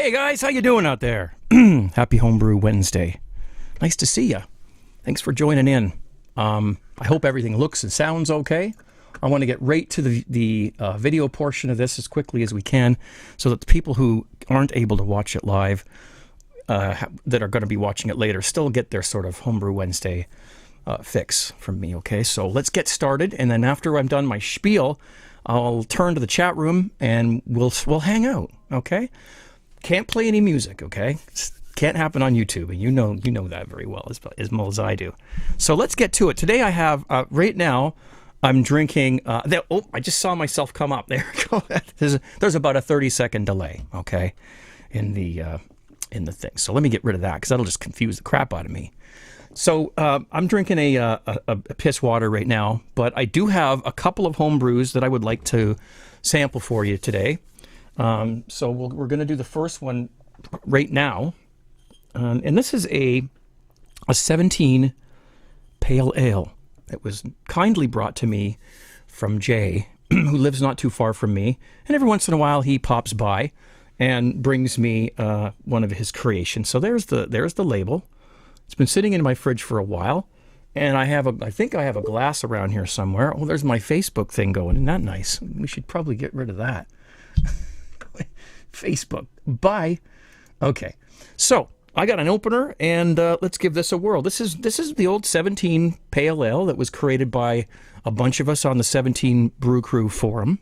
Hey guys, how you doing out there? Happy Home Brew Wednesday. Nice to see you. Thanks for joining in. I hope everything looks and sounds okay. I want to get right to the video portion of this as quickly as we can so that the people who aren't able to watch it live, that are going to be watching it later, still get their sort of Home Brew Wednesday fix from me, okay? So let's get started, and then after I'm done my spiel, I'll turn to the chat room and we'll hang out, okay? Can't play any music, okay? Can't happen on YouTube, and you know that very well as well as I do. So let's get to it. Today I have right now I'm drinking. I just saw myself come up. There we go. There's about a 30-second delay, okay, in the thing. So let me get rid of that because that'll just confuse the crap out of me. So I'm drinking a piss water right now, but I do have a couple of home brews that I would like to sample for you today. So we're going to do the first one right now. And this is a 17 pale ale that was kindly brought to me from Jay, who lives not too far from me. And every once in a while he pops by and brings me one of his creations. So there's the label. It's been sitting in my fridge for a while. And I think I have a glass around here somewhere. Oh, there's my Facebook thing going. Isn't that nice? We should probably get rid of that. Facebook. Bye. Okay. So I got an opener, and let's give this a whirl. This is the old 17 Pale Ale that was created by a bunch of us on the 17 Brew Crew forum.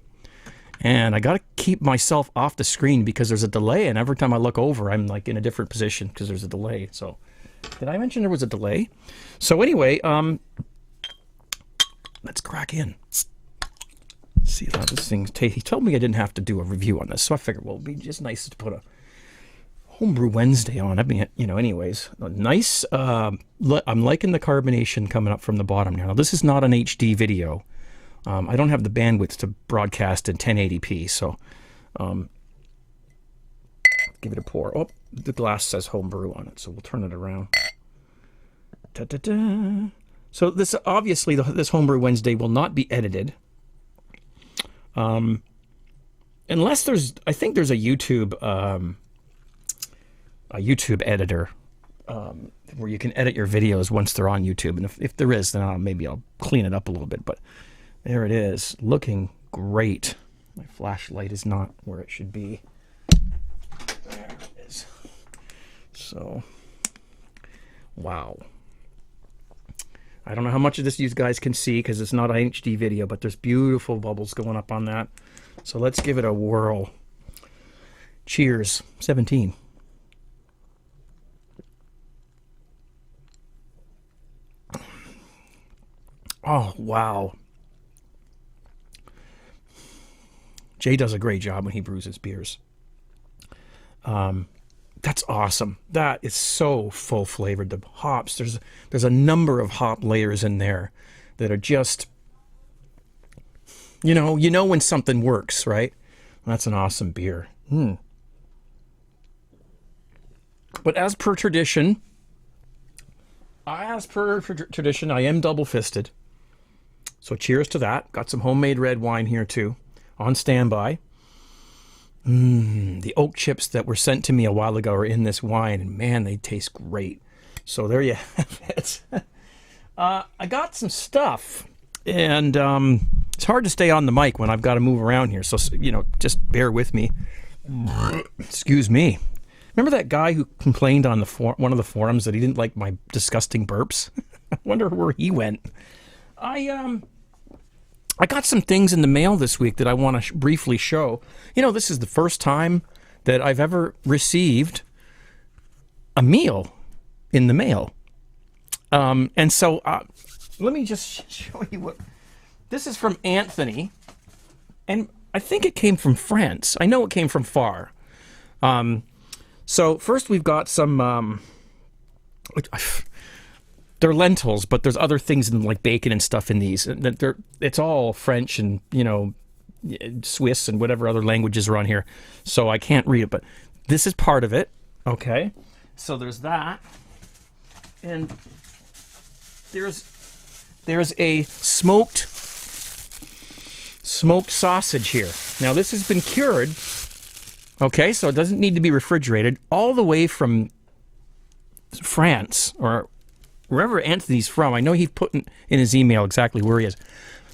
And I got to keep myself off the screen because there's a delay, and every time I look over, I'm like in a different position because there's a delay. So did I mention there was a delay? So anyway, let's crack in. See how this thing tastes. He told me I didn't have to do a review on this, so I figured, well, it'd be just nice to put a Home Brew Wednesday on. I mean, anyways, nice. I'm liking the carbonation coming up from the bottom now. Now, this is not an HD video. I don't have the bandwidth to broadcast in 1080p, so give it a pour. Oh, the glass says Home Brew on it, so we'll turn it around. Da-da-da. So this obviously this Home Brew Wednesday will not be edited. Unless I think there's a YouTube editor where you can edit your videos once they're on YouTube, and if there is, then maybe I'll clean it up a little bit. But there it is, looking great. My flashlight is not where it should be. There it is. So, wow. I don't know how much of this you guys can see because it's not an HD video, but there's beautiful bubbles going up on that. So let's give it a whirl. Cheers. 17. Oh, wow. Jay does a great job when he brews his beers. That's awesome. That is so full flavored. The hops, there's a number of hop layers in there that are just, you know when something works, right? That's an awesome beer. But as per tradition, I am double-fisted. So cheers to that. Got some homemade red wine here too, on standby. The oak chips that were sent to me a while ago are in this wine, and man, they taste great. So there you have it. I got some stuff, and it's hard to stay on the mic when I've got to move around here. So just bear with me. Excuse me. Remember that guy who complained on one of the forums that he didn't like my disgusting burps? I wonder where he went. I got some things in the mail this week that I want to briefly show. This is the first time that I've ever received a meal in the mail. And so let me just show you what... This is from Anthony, and I think it came from France. I know it came from far. So first we've got some... They're lentils, but there's other things in like bacon and stuff in these. It's all French and Swiss and whatever other languages are on here, so I can't read it. But this is part of it. Okay, so there's that, and there's a smoked sausage here. Now this has been cured Okay, so it doesn't need to be refrigerated. All the way from France or wherever Anthony's from. I know he put in his email exactly where he is,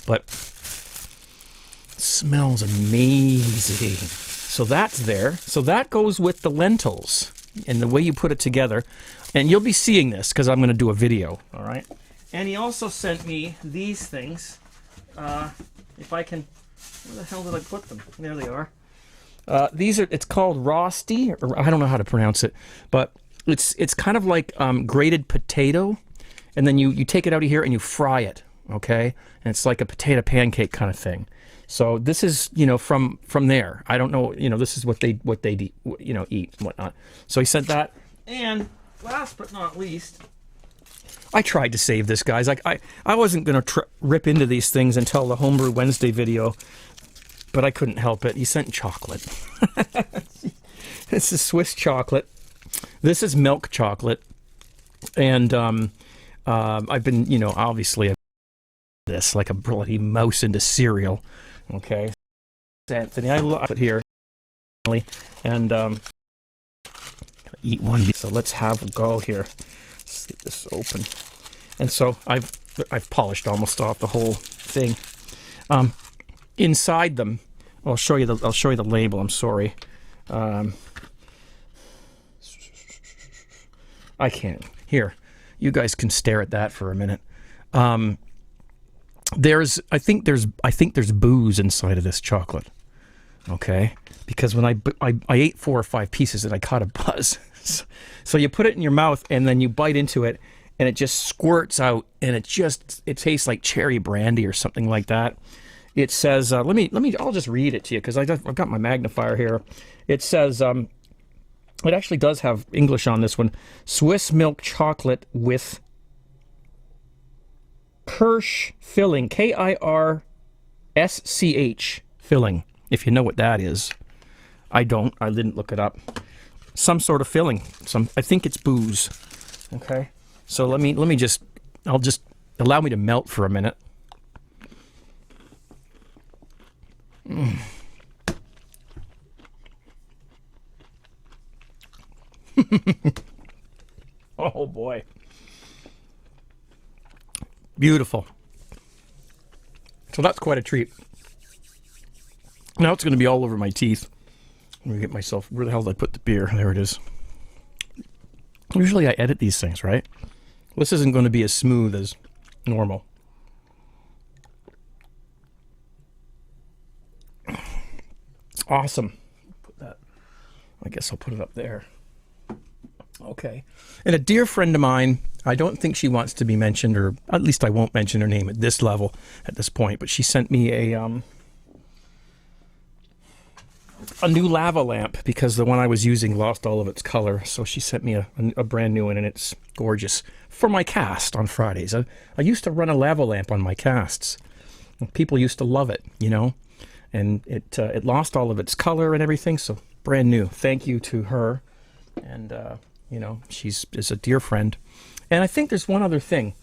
but it smells amazing. So that's there. So that goes with the lentils and the way you put it together. And you'll be seeing this because I'm going to do a video. All right. And he also sent me these things. If I can, where the hell did I put them? There they are. These are. It's called rosti, or I don't know how to pronounce it, but it's kind of like grated potato, and then you take it out of here and you fry it. Okay, and it's like a potato pancake kind of thing. So this is, from there. I don't know, this is what they eat and whatnot. So he sent that, and last but not least, I tried to save this, guys. I wasn't going to rip into these things until the Home Brew Wednesday video, but I couldn't help it. He sent chocolate. This is Swiss chocolate. This is milk chocolate. And I've been, obviously this like a bloody mouse into cereal. Okay. Anthony, I love it here. And eat one. So let's have a go here. Let's get this open. And so I've polished almost off the whole thing. Inside them, I'll show you the label. I'm sorry. I can't. Here, you guys can stare at that for a minute. I think there's booze inside of this chocolate. Okay, because when I ate 4 or 5 pieces and I caught a buzz. So you put it in your mouth and then you bite into it and it just squirts out and it tastes like cherry brandy or something like that. It says, I'll just read it to you because I've got my magnifier here. It says, it actually does have English on this one. Swiss milk chocolate with Kirsch filling, Kirsch filling, if you know what that is. I don't. I didn't look it up. Some sort of filling. I think it's booze. Okay. So let me I'll just allow me to melt for a minute. Oh boy. Beautiful. So that's quite a treat. Now it's going to be all over my teeth. Let me get myself, where the hell did I put the beer? There it is. Usually I edit these things, right? This isn't going to be as smooth as normal. Awesome. I guess I'll put it up there. Okay. And a dear friend of mine, I don't think she wants to be mentioned, or at least I won't mention her name at this level, at this point, but she sent me a new lava lamp because the one I was using lost all of its color. So she sent me a brand new one, and it's gorgeous for my cast on Fridays. I used to run a lava lamp on my casts. People used to love it, and it lost all of its color and everything. So brand new. Thank you to her, and she's a dear friend. And I think there's one other thing.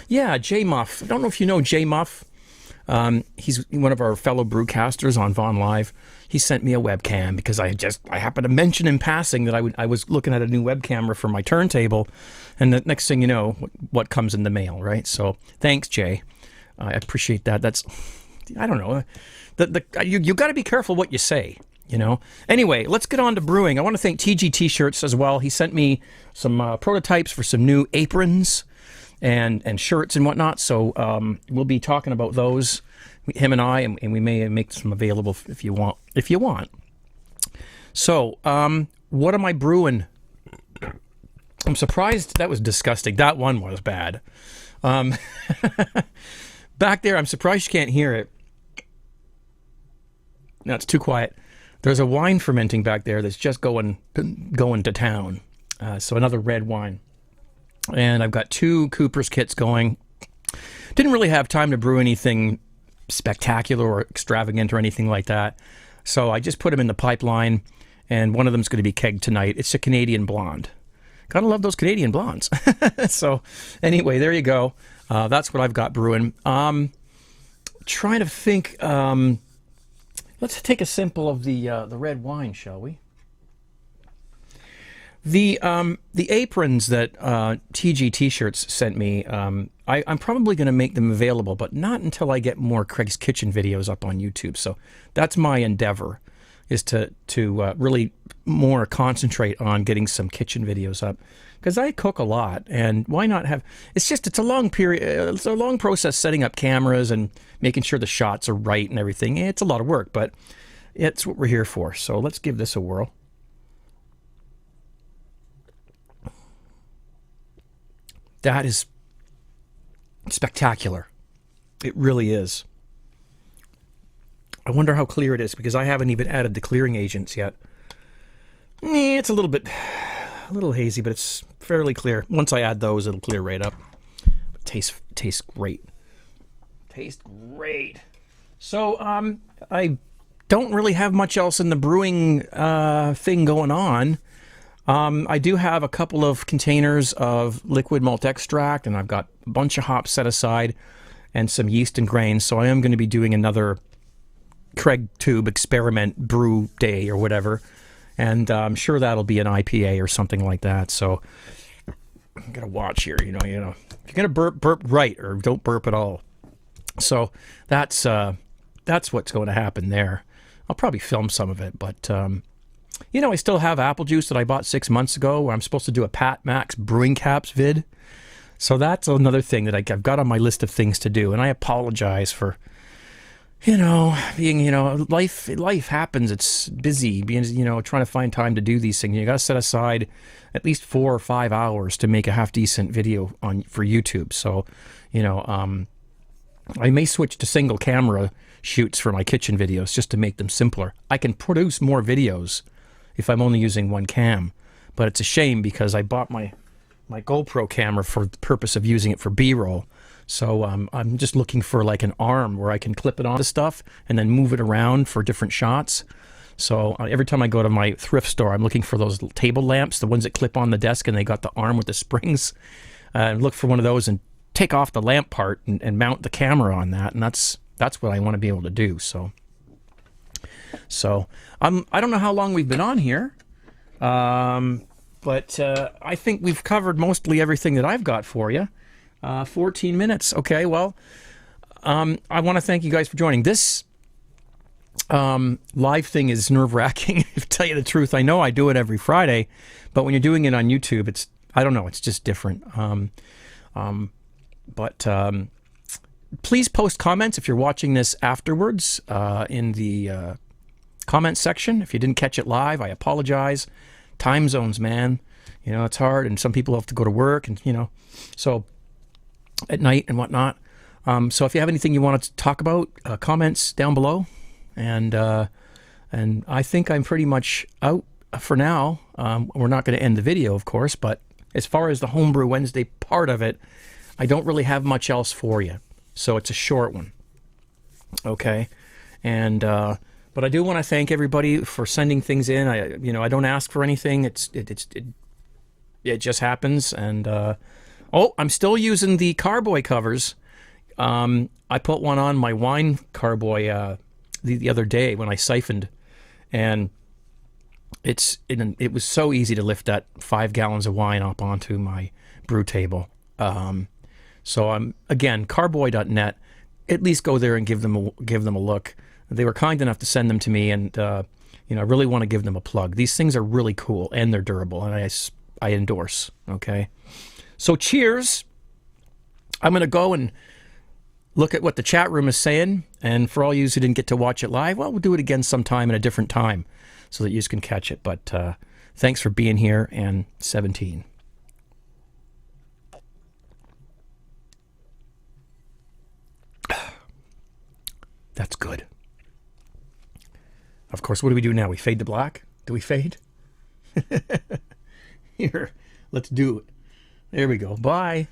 Yeah, J Muff. I don't know if you know J Muff. He's one of our fellow brewcasters on Vaughn Live. He sent me a webcam because I happened to mention in passing that I was looking at a new web camera for my turntable, and the next thing you know, what comes in the mail, right? So thanks, Jay. I appreciate that. I don't know. You got to be careful what you say. Anyway, let's get on to brewing. I want to thank TG T-shirts as well. He sent me some prototypes for some new aprons and shirts and whatnot. So we'll be talking about those, him and I, and we may make some available if you want. So what am I brewing? I'm surprised. That was disgusting. That one was bad. Back there, I'm surprised you can't hear it. No, it's too quiet. There's a wine fermenting back there that's just going to town. So another red wine. And I've got 2 Cooper's kits going. Didn't really have time to brew anything spectacular or extravagant or anything like that. So I just put them in the pipeline, and one of them's going to be kegged tonight. It's a Canadian blonde. Gotta love those Canadian blondes. So anyway, there you go. That's what I've got brewing. Trying to think... Let's take a sample of the red wine, shall we? The aprons that TG T-shirts sent me, I'm probably going to make them available, but not until I get more Craig's Kitchen videos up on YouTube. So that's my endeavor, is to really more concentrate on getting some kitchen videos up, because I cook a lot, and why not have? It's a long period. It's a long process setting up cameras and making sure the shots are right and everything. It's a lot of work, but it's what we're here for. So let's give this a whirl. That is spectacular. It really is. I wonder how clear it is, because I haven't even added the clearing agents yet. It's a little hazy, but it's fairly clear. Once I add those, it'll clear right up. But tastes great. Tastes great. So I don't really have much else in the brewing thing going on. I do have a couple of containers of liquid malt extract, and I've got a bunch of hops set aside and some yeast and grains. So I am going to be doing another Craig Tube experiment brew day or whatever. And I'm sure that'll be an IPA or something like that. So I'm going to watch here, you know, if you're going to burp right, or don't burp at all. So that's what's going to happen there. I'll probably film some of it, but I still have apple juice that I bought 6 months ago, where I'm supposed to do a Pat Max brewing caps vid. So that's another thing that I've got on my list of things to do. And I apologize for, being, life happens. It's busy, being, trying to find time to do these things. You got to set aside at least 4 or 5 hours to make a half decent video for YouTube. So, I may switch to single camera shoots for my kitchen videos just to make them simpler. I can produce more videos if I'm only using one cam, but it's a shame because I bought my GoPro camera for the purpose of using it for B-roll. So I'm just looking for like an arm where I can clip it onto stuff and then move it around for different shots. So every time I go to my thrift store, I'm looking for those table lamps, the ones that clip on the desk and they got the arm with the springs. Look for one of those and take off the lamp part and mount the camera on that, and that's what I want to be able to do. So I don't know how long we've been on here, but I think we've covered mostly everything that I've got for you. 14 minutes. Okay, well, I want to thank you guys for joining. This live thing is nerve-wracking, to tell you the truth. I know I do it every Friday, but when you're doing it on YouTube, it's just different. But please post comments if you're watching this afterwards in the comments section. If you didn't catch it live, I apologize. Time zones, man. It's hard, and some people have to go to work, and so at night and whatnot. So if you have anything you want to talk about, comments down below. And I think I'm pretty much out for now. We're not going to end the video, of course, but as far as the Home Brew Wednesday part of it, I don't really have much else for you. So it's a short one. Okay. And but I do want to thank everybody for sending things in. I don't ask for anything. It just happens. And I'm still using the carboy covers. I put one on my wine carboy the other day when I siphoned, and it was so easy to lift that 5 gallons of wine up onto my brew table. So I'm again, carboy.net. At least go there and give them a look. They were kind enough to send them to me, and I really want to give them a plug. These things are really cool and they're durable, and I endorse. Okay, so cheers. I'm gonna go and look at what the chat room is saying, and for all you who didn't get to watch it live, well, we'll do it again sometime at a different time so that you can catch it. But thanks for being here, and 17. That's good. Of course, what do we do now? We fade to black? Do we fade? Here, let's do it. There we go. Bye.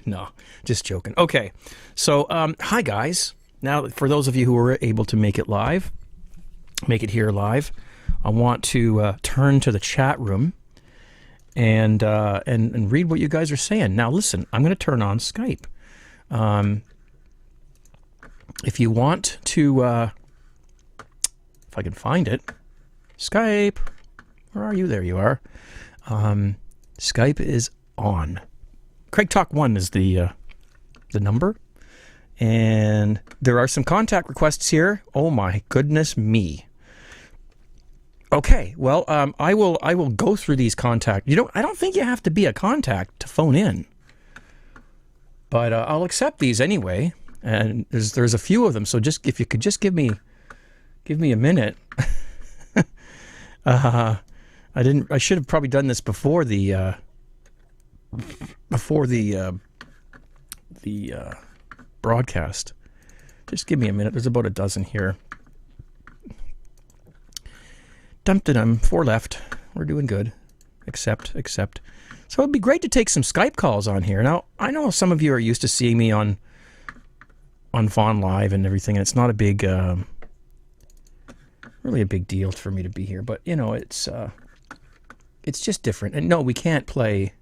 No, just joking. Okay, so hi guys. Now, for those of you who were able to make it here live, I want to turn to the chat room and read what you guys are saying. Now, listen, I'm going to turn on Skype. If you want to if I can find it. Skype. Where are you? There you are. Skype is on. Craig Talk 1 is the number. And there are some contact requests here. Oh my goodness me. Okay, well, I will go through these contacts. I don't think you have to be a contact to phone in. But I'll accept these anyway. And there's a few of them, so if you could just give me a minute. I should have probably done this before the broadcast. Just give me a minute. There's about a dozen here. Dum-da-dum. 4 left. We're doing good. Accept. So it'd be great to take some Skype calls on here. Now, I know some of you are used to seeing me on Vaughn Live and everything, and it's not a big, really a big deal for me to be here. But, it's just different. And no, we can't play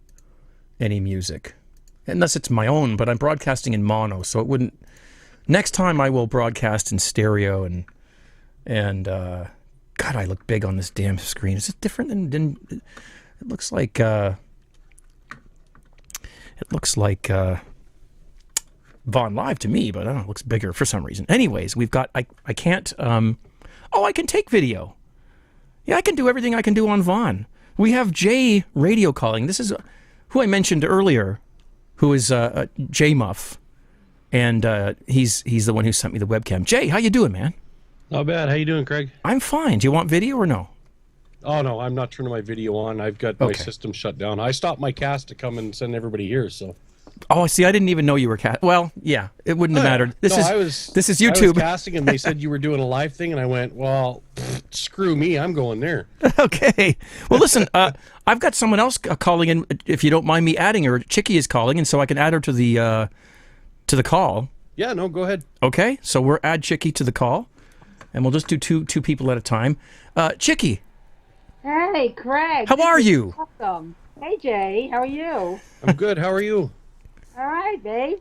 any music. Unless it's my own, but I'm broadcasting in mono, so it wouldn't... Next time I will broadcast in stereo and God, I look big on this damn screen. Is it different than it looks like Vaughn Live to me, but I don't know, it looks bigger for some reason. Anyways, we've got I can't I can take video. Yeah, I can do everything I can do on Vaughn. We have Jay radio calling. This is who I mentioned earlier, who is Jay Muff, and he's the one who sent me the webcam. Jay, how you doing, man? Not bad. How you doing, Craig? I'm fine. Do you want video or no? Oh, no, I'm not turning my video on. I've got my system shut down. I stopped my cast to come and send everybody here, so... Oh, see, I didn't even know you were Well, yeah, it wouldn't have mattered. This is YouTube. I was casting, and they said you were doing a live thing, and I went, well, screw me, I'm going there. Okay. Well, listen, I've got someone else calling in, if you don't mind me adding her. Chicky is calling, and so I can add her to the call. Yeah, no, go ahead. Okay, so we'll add Chicky to the call, and we'll just do two people at a time. Chicky. Hey, Craig. How are you? Awesome. Hey, Jay. How are you? I'm good. How are you? All right, babe.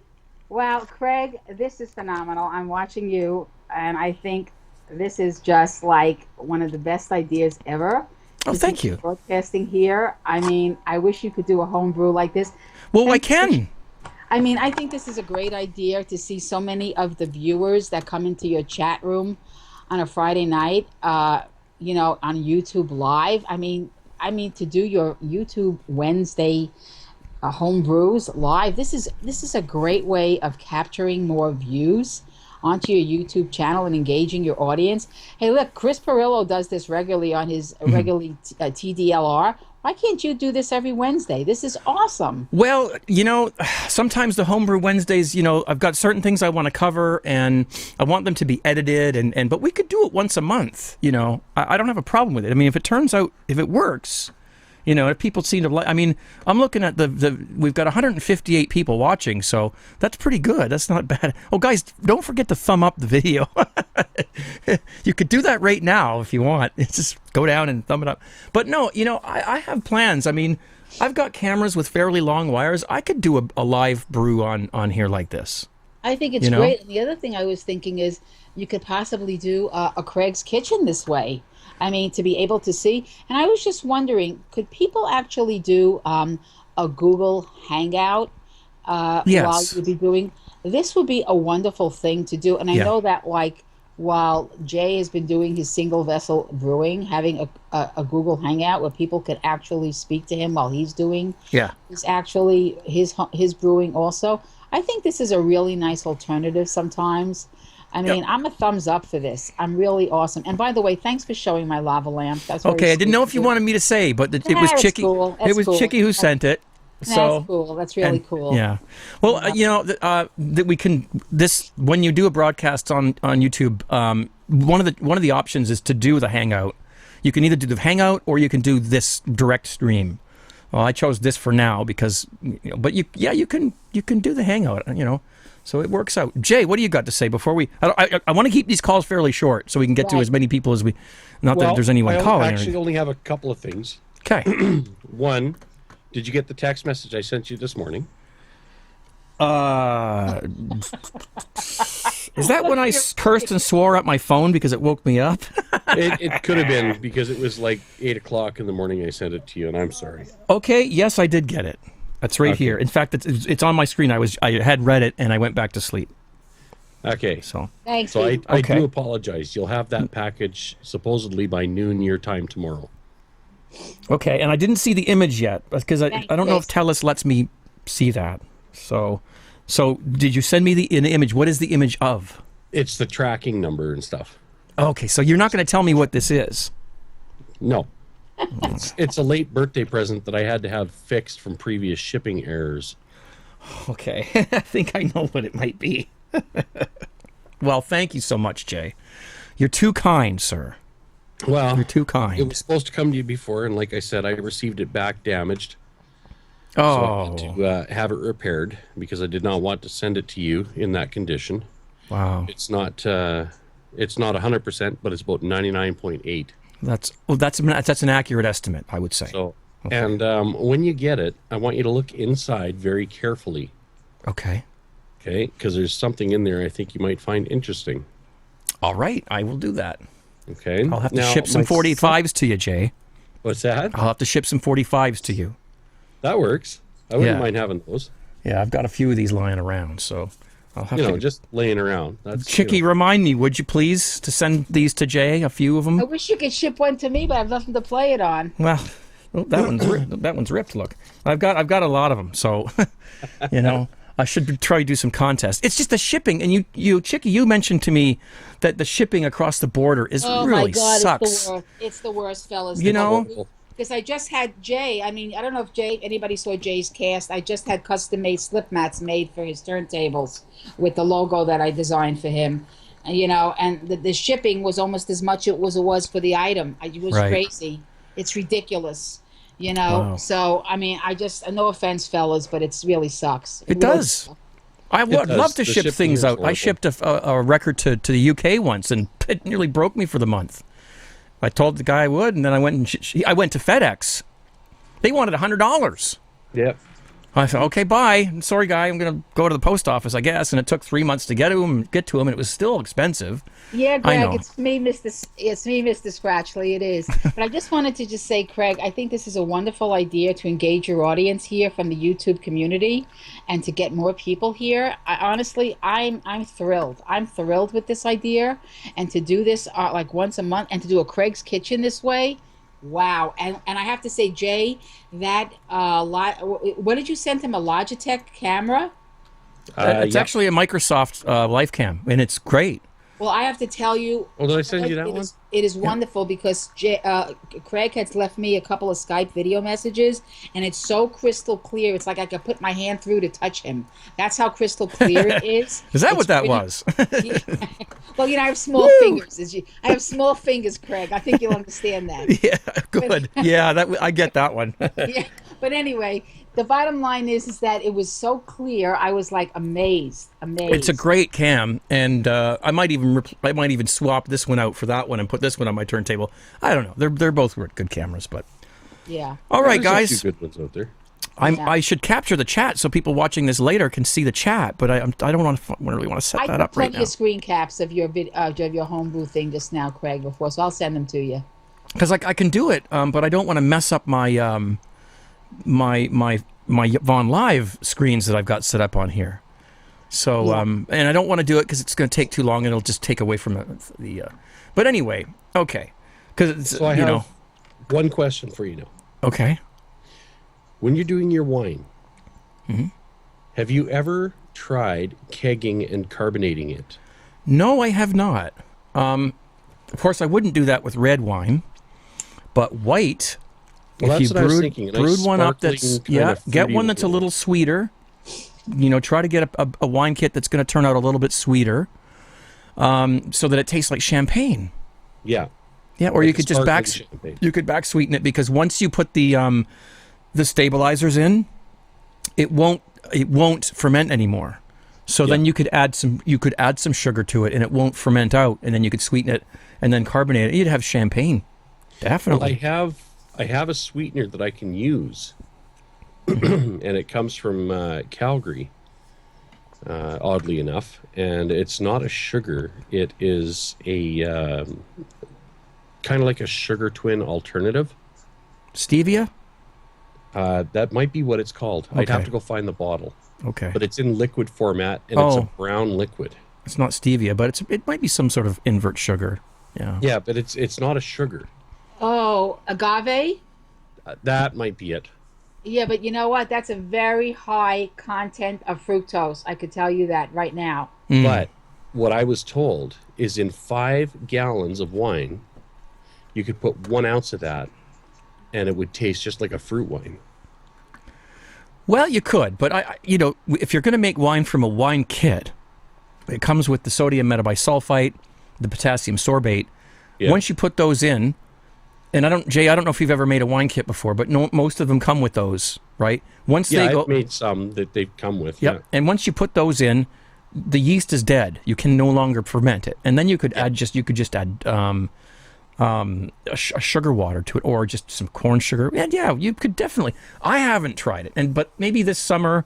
Well, Craig, this is phenomenal. I'm watching you, and I think this is just like one of the best ideas ever. Oh, thank you. Broadcasting here. I mean, I wish you could do a home brew like this. Well, I can. I mean, I think this is a great idea to see so many of the viewers that come into your chat room on a Friday night, on YouTube Live. I mean, to do your YouTube Wednesday home brews live. This is a great way of capturing more views onto your YouTube channel and engaging your audience. Hey, look, Chris Perillo does this regularly on his TDLR. Why can't you do this every Wednesday? This is awesome. Well, sometimes the Home Brew Wednesdays, I've got certain things I want to cover, and I want them to be edited, but we could do it once a month. I don't have a problem with it. I mean, if it works, if people seem to like, I mean, I'm looking at we've got 158 people watching, so that's pretty good. That's not bad. Oh, guys, don't forget to thumb up the video. You could do that right now if you want. It's just go down and thumb it up. But no, I have plans. I mean, I've got cameras with fairly long wires. I could do a live brew on here like this. I think it's great. And the other thing I was thinking is you could possibly do a Craig's Kitchen this way. I mean, to be able to see. And I was just wondering, could people actually do a Google Hangout yes. while you'd be doing? This would be a wonderful thing to do. And I know that, like, while Jay has been doing his single vessel brewing, having a Google Hangout where people could actually speak to him while he's doing his brewing also. I think this is a really nice alternative sometimes. I mean, I'm a thumbs up for this. I'm really awesome. And by the way, thanks for showing my lava lamp. That's okay. I didn't know if you wanted me to say, but it was Chicky. Cool. It was Chicky who sent it. So that's cool. That's really cool. Yeah. Well, that we can when you do a broadcast on YouTube, one of the options is to do the Hangout. You can either do the Hangout or you can do this direct stream. Well, I chose this for now because, but you can do the Hangout. So it works out. Jay, what do you got to say before we... I want to keep these calls fairly short so we can get to as many people as we... Not that there's anyone calling. I actually only have a couple of things. Okay. One, did you get the text message I sent you this morning? Is that when I cursed and swore at my phone because it woke me up? It could have been because it was like 8 o'clock in the morning. I sent it to you, and I'm sorry. Okay, yes, I did get it. That's right here. In fact, it's on my screen. I had read it and I went back to sleep. Okay. So Thanks. So Pete. I do apologize. You'll have that package supposedly by noon your time tomorrow. okay, and I didn't see the image yet because I don't know if TELUS lets me see that. So did you send me an image? What is the image of? It's the tracking number and stuff. Okay, so you're not going to tell me what this is. No. It's a late birthday present that I had to have fixed from previous shipping errors. Okay, I think I know what it might be. Well, thank you so much, Jay. You're too kind, sir. Well, You're too kind. it was supposed to come to you before, and like I said, I received it back damaged. Oh, So I had to have it repaired because I did not want to send it to you in that condition. wow. It's not 100%, but it's about 99.8. That's an accurate estimate, I would say. So, and when you get it, I want you to look inside very carefully. Okay. Okay, because there's something in there I think you might find interesting. All right, I will do that. Okay. I'll have to Now, ship some my 45s to you, Jay. What's that? I'll have to ship some 45s to you. That works. I wouldn't Yeah. mind having those. Yeah, I've got a few of these lying around, so I'll have to. Just laying around. That's Chicky, remind me, would you please, to send these to Jay, a few of them? I wish you could ship one to me, but I've nothing to play it on. Well, that one's ripped. Look, I've got a lot of them, so I should try to do some contests. It's just the shipping, and you Chicky, you mentioned to me that the shipping across the border is Oh really my God, sucks. it's the worst, fellas. You know? Because I just had Jay. I mean, I don't know if anybody saw Jay's cast. I just had custom-made slip mats made for his turntables with the logo that I designed for him. And the shipping was almost as much it was for the item. It was Right. crazy. It's ridiculous. Wow. So I mean, no offense, fellas, but it really sucks. It really does. sucks. I would does. love to The ship shipping things is out. I horrible. shipped a record to the UK once, and it nearly broke me for the month. I told the guy I would, and then I went and I went to FedEx. They wanted $100. Yep. I said, "Okay, bye. I'm sorry, guy. I'm going to go to the post office, I guess." And it took 3 months to get to him, and it was still expensive. Yeah, I Greg, know. it's me, Mr. Scratchley. It is. But I just wanted to just say, Craig, I think this is a wonderful idea to engage your audience here from the YouTube community, and to get more people here. Honestly, I'm thrilled. I'm thrilled with this idea, and to do this like once a month, and to do a Craig's Kitchen this way. Wow. And I have to say, Jay, that what did you send him? A Logitech camera? It's Yep. actually a Microsoft LifeCam, and it's great. Well, I have to tell you. Oh, did I send you that one? It is wonderful because Craig has left me a couple of Skype video messages, and it's so crystal clear. It's like I could put my hand through to touch him. That's how crystal clear it is. Is that It's what that pretty- was? Well, I have small fingers. I have small fingers, Craig. I think you'll understand that. Yeah, good. Yeah, I get that one. Yeah. But anyway, the bottom line is that it was so clear. I was like amazed. It's a great cam, and I might even swap this one out for that one and put this one on my turntable. I don't know. They're both good cameras, but Yeah. all right, There's a guys. few good ones out there. I should capture the chat so people watching this later can see the chat, but I don't really want to set I that took up right plenty now of screen caps of your homebrew thing just now, Craig, before, so I'll send them to you. because I can do it, but I don't want to mess up my my Vaughn Live screens that I've got set up on here. So and I don't want to do it because it's going to take too long and it'll just take away from the but anyway, okay. Because So I have one question for you now. Okay. When you're doing your wine, Mm-hmm. have you ever tried kegging and carbonating it? No, I have not. Of course, I wouldn't do that with red wine, but white. Well, if that's you what I was brewed, thinking, a nice brewed one up that's sparkling kind of get fruity one that's a one. little sweeter. Try to get a wine kit that's going to turn out a little bit sweeter, so that it tastes like champagne. Yeah. Yeah, or Like you a could just sparkling champagne. you could back sweeten it, because once you put the stabilizers in, it won't ferment anymore. So then you could add some sugar to it, and it won't ferment out, and then you could sweeten it and then carbonate it. You'd have champagne, Well, definitely. I have a sweetener that I can use, and it comes from Calgary. oddly enough, and it's not a sugar. It is a kind of like a sugar twin alternative. Stevia? That might be what it's called. I'd have to go find the bottle. Okay. But it's in liquid format, and it's a brown liquid. It's not stevia, but it might be some sort of invert sugar. Yeah. Yeah, but it's not a sugar. Oh, agave? That might be it. Yeah, but you know what? That's a very high content of fructose. I could tell you that right now. But what I was told is in 5 gallons of wine, you could put 1 ounce of that, and it would taste just like a fruit wine. Well, you could, but if you're going to make wine from a wine kit, it comes with the sodium metabisulfite, the potassium sorbate. Yeah. Once you put those in, and Jay, I don't know if you've ever made a wine kit before, but most of them come with those, right? I've made some that they've come with. Yep. Yeah. And once you put those in, the yeast is dead. You can no longer ferment it, and then you could add a sugar water to it, or just some corn sugar. And yeah, you could definitely. I haven't tried it, but maybe this summer,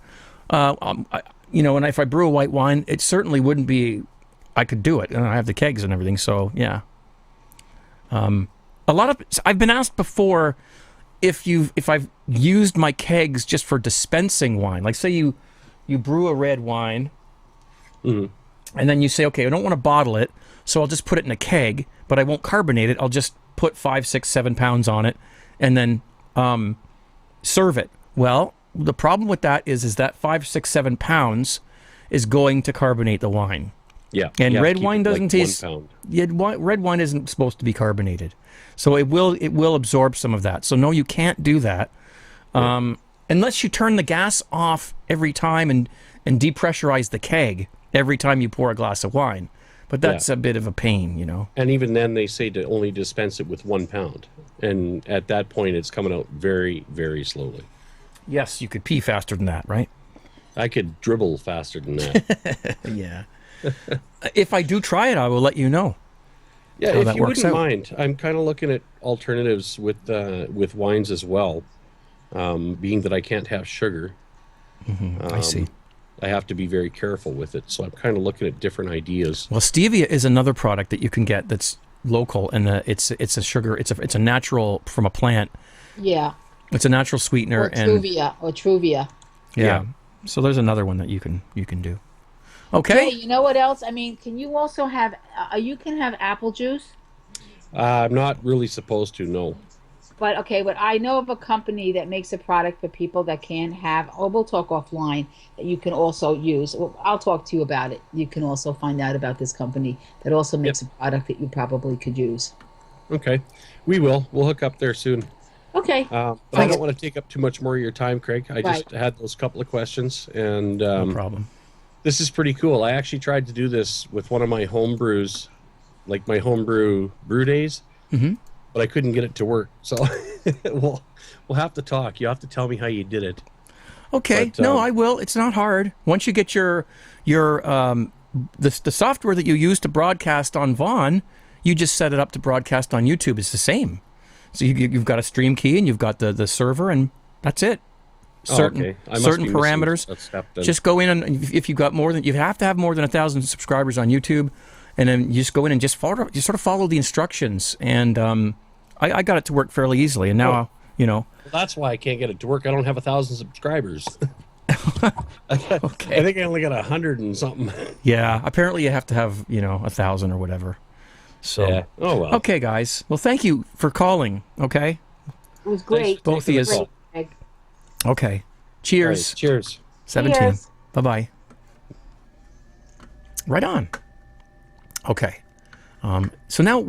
and if I brew a white wine, it certainly wouldn't be. I could do it, and I have the kegs and everything. So yeah. I've been asked before if I've used my kegs just for dispensing wine. Like say you brew a red wine, and then you say, okay, I don't want to bottle it, so I'll just put it in a keg, but I won't carbonate it. I'll just put 5, 6, 7 pounds on it, and then serve it. Well, the problem with that is that 5, 6, 7 pounds is going to carbonate the wine. Yeah, and red wine doesn't taste. Yeah, red wine isn't supposed to be carbonated, so it will absorb some of that. So no, you can't do that unless you turn the gas off every time and depressurize the keg every time you pour a glass of wine. But that's a bit of a pain, And even then, they say to only dispense it with 1 pound, and at that point, it's coming out very, very slowly. Yes, you could pee faster than that, right? I could dribble faster than that. Yeah. If I do try it, I will let you know. Yeah, if you wouldn't mind, I'm kind of looking at alternatives with wines as well. Being that I can't have sugar, I see. I have to be very careful with it. So I'm kind of looking at different ideas. Well, stevia is another product that you can get that's local, and it's a sugar. It's a natural from a plant. Yeah. It's a natural sweetener. Or Truvia. Yeah. So there's another one that you can do. Okay. Hey, you know what else? I mean, can you also have? You can have apple juice. I'm not really supposed to, no. But I know of a company that makes a product for people that can't have. Oh, we'll talk offline. That you can also use. Well, I'll talk to you about it. You can also find out about this company that also makes a product that you probably could use. Okay, we will. We'll hook up there soon. Okay. But I don't want to take up too much more of your time, Craig. I just had those couple of questions, and no problem. This is pretty cool. I actually tried to do this with one of my home brews, like my home brew days, but I couldn't get it to work. So we'll have to talk. You have to tell me how you did it. Okay. But, no, I will. It's not hard. Once you get your the software that you use to broadcast on Vaughn, you just set it up to broadcast on YouTube. It's the same. So you've got a stream key and you've got the server, and that's it. Certain parameters. Just go in, and if you've got more than, you have to have more than 1,000 subscribers on YouTube, and then you just go in and just sort of follow the instructions. And I got it to work fairly easily, and now Well, that's why I can't get it to work. I don't have 1,000 subscribers. I think I only got 100 and something. Yeah, apparently you have to have 1,000 or whatever. So yeah. Oh well. Okay, guys. Well, thank you for calling. Okay. It was great. Both of you. Okay. Cheers. Right, cheers. 17. Cheers. Bye-bye. Right on. Okay. So now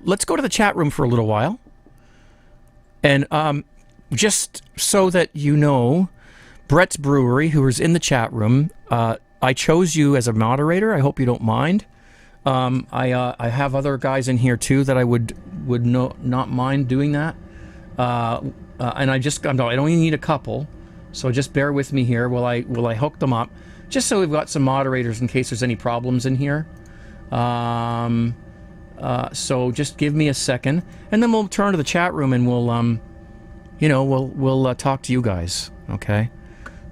let's go to the chat room for a little while. And just so that you know, Brett's Brewery, who is in the chat room, I chose you as a moderator. I hope you don't mind. I have other guys in here too that I would not mind doing that. And I only need a couple, so just bear with me here while I hook them up, just so we've got some moderators in case there's any problems in here. So just give me a second, and then we'll turn to the chat room and we'll talk to you guys. Okay.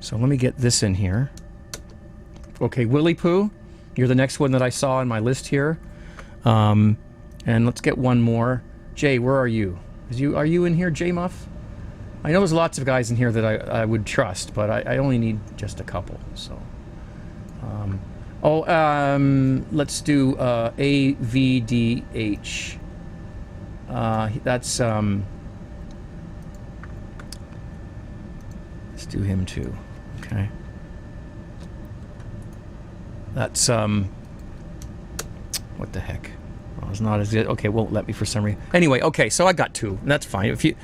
So let me get this in here Okay, Willie Pooh, you're the next one that I saw in my list here. And let's get one more. Jay, where are you? Are you in here, Jay Muff? I know there's lots of guys in here that I would trust, but I only need just a couple. So, let's do AVDH. That's let's do him too. Okay. That's what the heck? Well, it's not as good. Okay, won't let me for some reason. Anyway, okay, so I got two. And that's fine. If you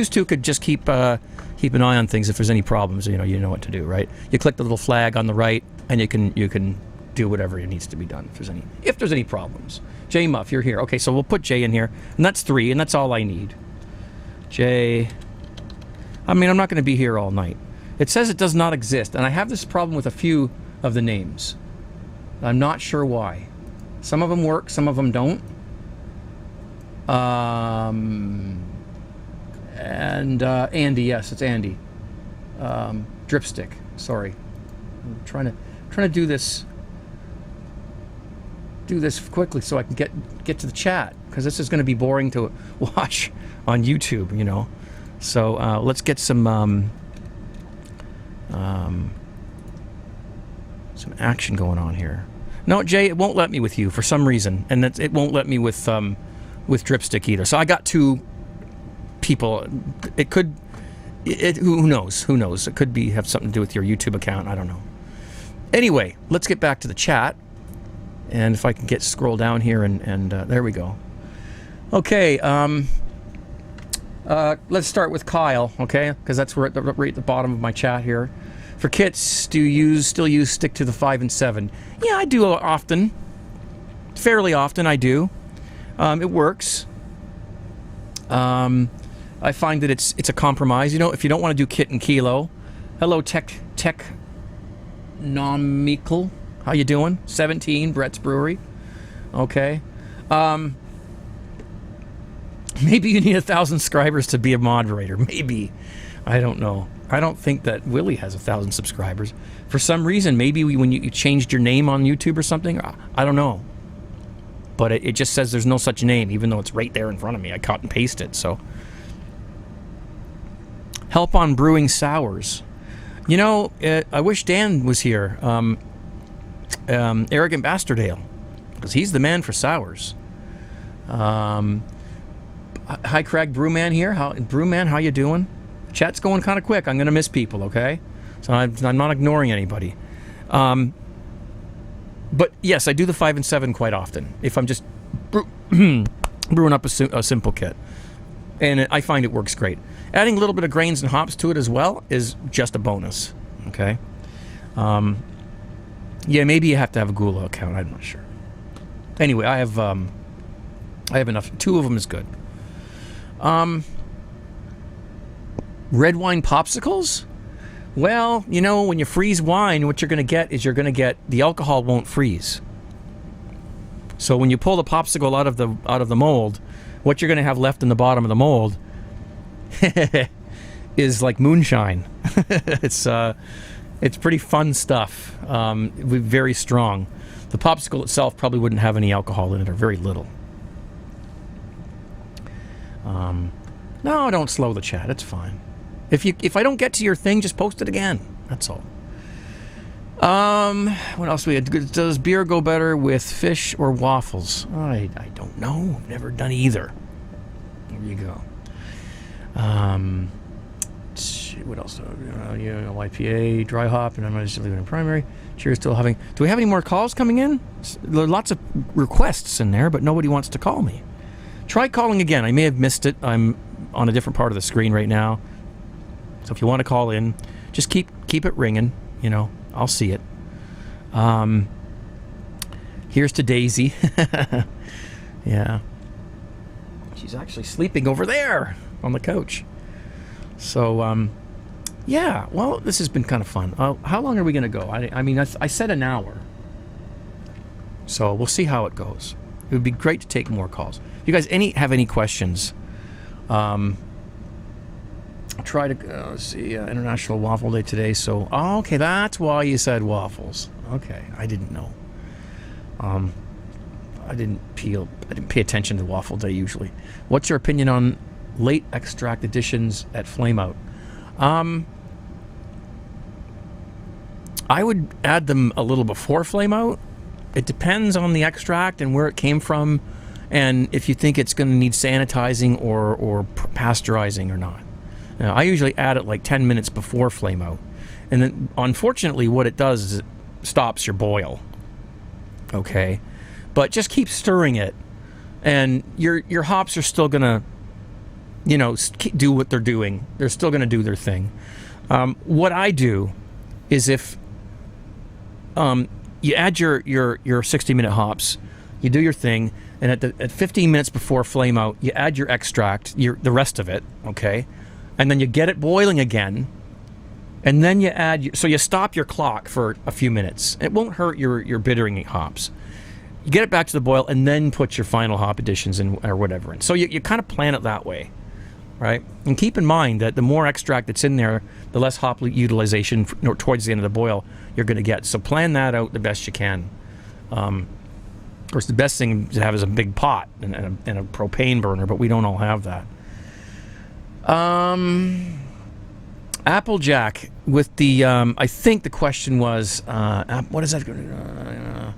two could just keep an eye on things if there's any problems, you know what to do, right? You click the little flag on the right, and you can do whatever needs to be done if there's any problems. Jay Muff, you're here. Okay, so we'll put Jay in here, and that's 3, and that's all I need. Jay. I mean, I'm not going to be here all night. It says it does not exist, and I have this problem with a few of the names. I'm not sure why. Some of them work, some of them don't. And Andy, yes, it's Andy. Dripstick, sorry. I'm trying to do this quickly so I can get to the chat, because this is going to be boring to watch on YouTube, you know. So let's get some action going on here. No, Jay, it won't let me with you for some reason, and it won't let me with Dripstick either. So I got 2 people. It could. Who knows? Who knows? It could have something to do with your YouTube account. I don't know. Anyway, let's get back to the chat. And if I can scroll down here and there we go. Okay, let's start with Kyle, okay? Because that's right at the bottom of my chat here. For kits, do you still use stick to the 5 and 7? Yeah, I do often. Fairly often, I do. It works. I find that it's a compromise. You know, if you don't want to do kit and kilo. Hello, Technomical. How you doing? 17, Brett's Brewery. Okay. Maybe you need 1,000 subscribers to be a moderator. Maybe. I don't know. I don't think that Willie has 1,000 subscribers. For some reason, maybe when you changed your name on YouTube or something, I don't know. But it just says there's no such name, even though it's right there in front of me. I cut and paste it, so. Help on brewing sours. You know, I wish Dan was here. Arrogant Bastardale, because he's the man for sours. Hi, Craig Brewman here. Brewman, how you doing? Chat's going kind of quick. I'm going to miss people, okay? So I'm not ignoring anybody. But yes, I do the 5 and 7 quite often if I'm just brewing up a simple kit. And I find it works great. Adding a little bit of grains and hops to it as well is just a bonus, okay? Yeah, maybe you have to have a Gula account. I'm not sure. Anyway, I have enough. 2 of them is good. Red wine popsicles? Well, you know, when you freeze wine, what you're going to get is the alcohol won't freeze. So when you pull the popsicle out of the mold, what you're going to have left in the bottom of the mold is like moonshine. It's pretty fun stuff. Very strong. The popsicle itself probably wouldn't have any alcohol in it, or very little. No, don't slow the chat. It's fine. If I don't get to your thing, just post it again. That's all. What else we had? Does beer go better with fish or waffles? I don't know. I've never done either. There you go. What else? YPA, dry hop, and I'm just leaving it primary. Cheers to having. Do we have any more calls coming in? There are lots of requests in there, but nobody wants to call me. Try calling again. I may have missed it. I'm on a different part of the screen right now. So if you want to call in, just keep it ringing. You know, I'll see it. Here's to Daisy. Yeah. She's actually sleeping over there on the couch. So, yeah, well, this has been kind of fun. How long are we going to go? I mean, I said an hour. So we'll see how it goes. It would be great to take more calls. If you guys have any questions, try to see International Waffle Day today. So, okay, that's why you said waffles. Okay, I didn't know. I didn't pay attention to Waffle Day usually. What's your opinion on late extract additions at Flame Out? I would add them a little before Flame Out. It depends on the extract and where it came from, and if you think it's going to need sanitizing or pasteurizing or not. Now, I usually add it like 10 minutes before Flame Out. And then, unfortunately, what it does is it stops your boil. Okay? But just keep stirring it, and your hops are still going to, do what they're doing. They're still going to do their thing. What I do is if you add your 60-minute hops, you do your thing, and at 15 minutes before Flame Out, you add your extract, the rest of it, okay? And then you get it boiling again, and then you add... So you stop your clock for a few minutes. It won't hurt your bittering hops. You get it back to the boil, and then put your final hop additions in, or whatever. And so you kind of plan it that way, right? And keep in mind that the more extract that's in there, the less hop utilization towards the end of the boil you're going to get. So plan that out the best you can. Of course, the best thing to have is a big pot and a propane burner, but we don't all have that. Applejack with the... I think the question was... what is that?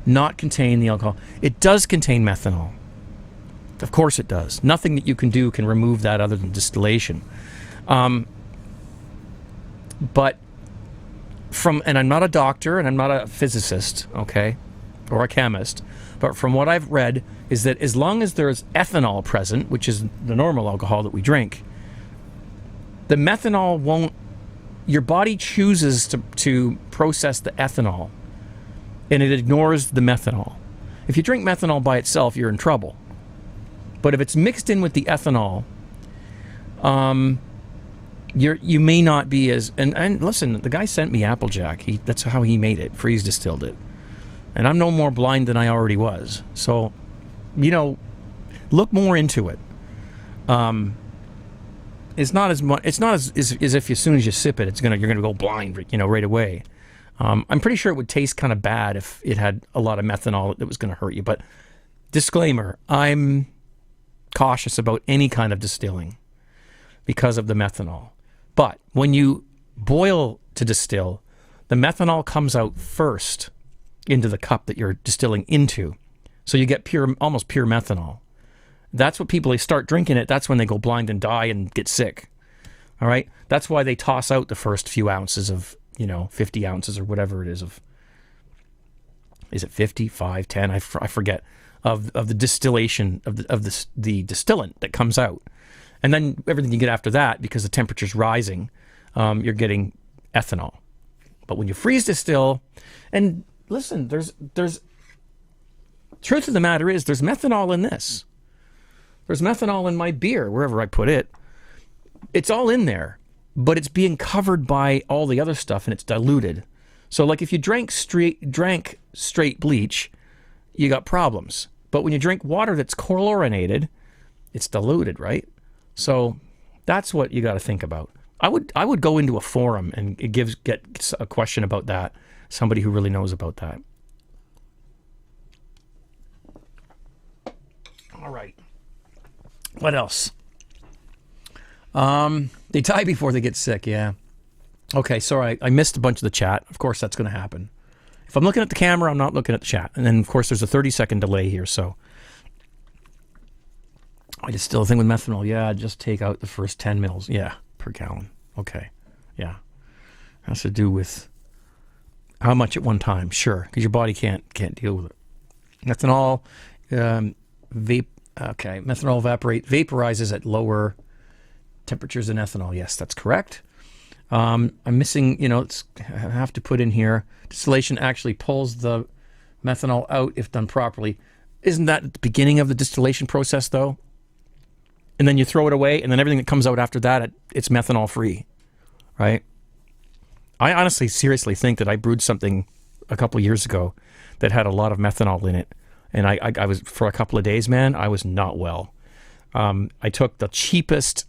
Not contain the alcohol. It does contain methanol. Of course it does. Nothing that you can do can remove that other than distillation. But and I'm not a doctor and I'm not a physicist, okay, or a chemist, but from what I've read is that as long as there's ethanol present, which is the normal alcohol that we drink, the methanol won't... Your body chooses to process the ethanol, and it ignores the methanol. If you drink methanol by itself, you're in trouble. But if it's mixed in with the ethanol, you may not be as... And listen, the guy sent me Applejack. That's how he made it, freeze distilled it. And I'm no more blind than I already was. So, look more into it. It's not as much... It's not as if as soon as you sip it, you're gonna go blind, right away. I'm pretty sure it would taste kind of bad if it had a lot of methanol that was going to hurt you. But disclaimer, I'm cautious about any kind of distilling because of the methanol. But when you boil to distill, the methanol comes out first into the cup that you're distilling into. So you get almost pure methanol. That's what people, they start drinking it, that's when they go blind and die and get sick. All right? That's why they toss out the first few ounces of 50 ounces or whatever it is of... Is it 50, 5, 10? I forget. Of the distillation, of the distillant that comes out. And then everything you get after that, because the temperature's rising, you're getting ethanol. But when you freeze distill... And listen, there's... Truth of the matter is, there's methanol in this. There's methanol in my beer, wherever I put it. It's all in there. But it's being covered by all the other stuff, and it's diluted. So, like, if you drank straight bleach, you got problems. But when you drink water that's chlorinated, it's diluted, right? So that's what you got to think about. I would go into a forum and get a question about that. Somebody who really knows about that. All right. What else? They die before they get sick, yeah. Okay, sorry, I missed a bunch of the chat. Of course, that's going to happen. If I'm looking at the camera, I'm not looking at the chat. And then, of course, there's a 30-second delay here, so... I just still think with methanol, yeah, just take out the first 10 mils, yeah, per gallon. Okay, yeah. Has to do with how much at one time, sure, because your body can't deal with it. Methanol, methanol vaporizes at lower temperatures than ethanol. Yes, that's correct. I'm missing, I have to put in here, distillation actually pulls the methanol out if done properly. Isn't that at the beginning of the distillation process, though? And then you throw it away, and then everything that comes out after that, it's methanol free, right? I honestly, seriously think that I brewed something a couple of years ago that had a lot of methanol in it. And I was, for a couple of days, man, I was not well. I took the cheapest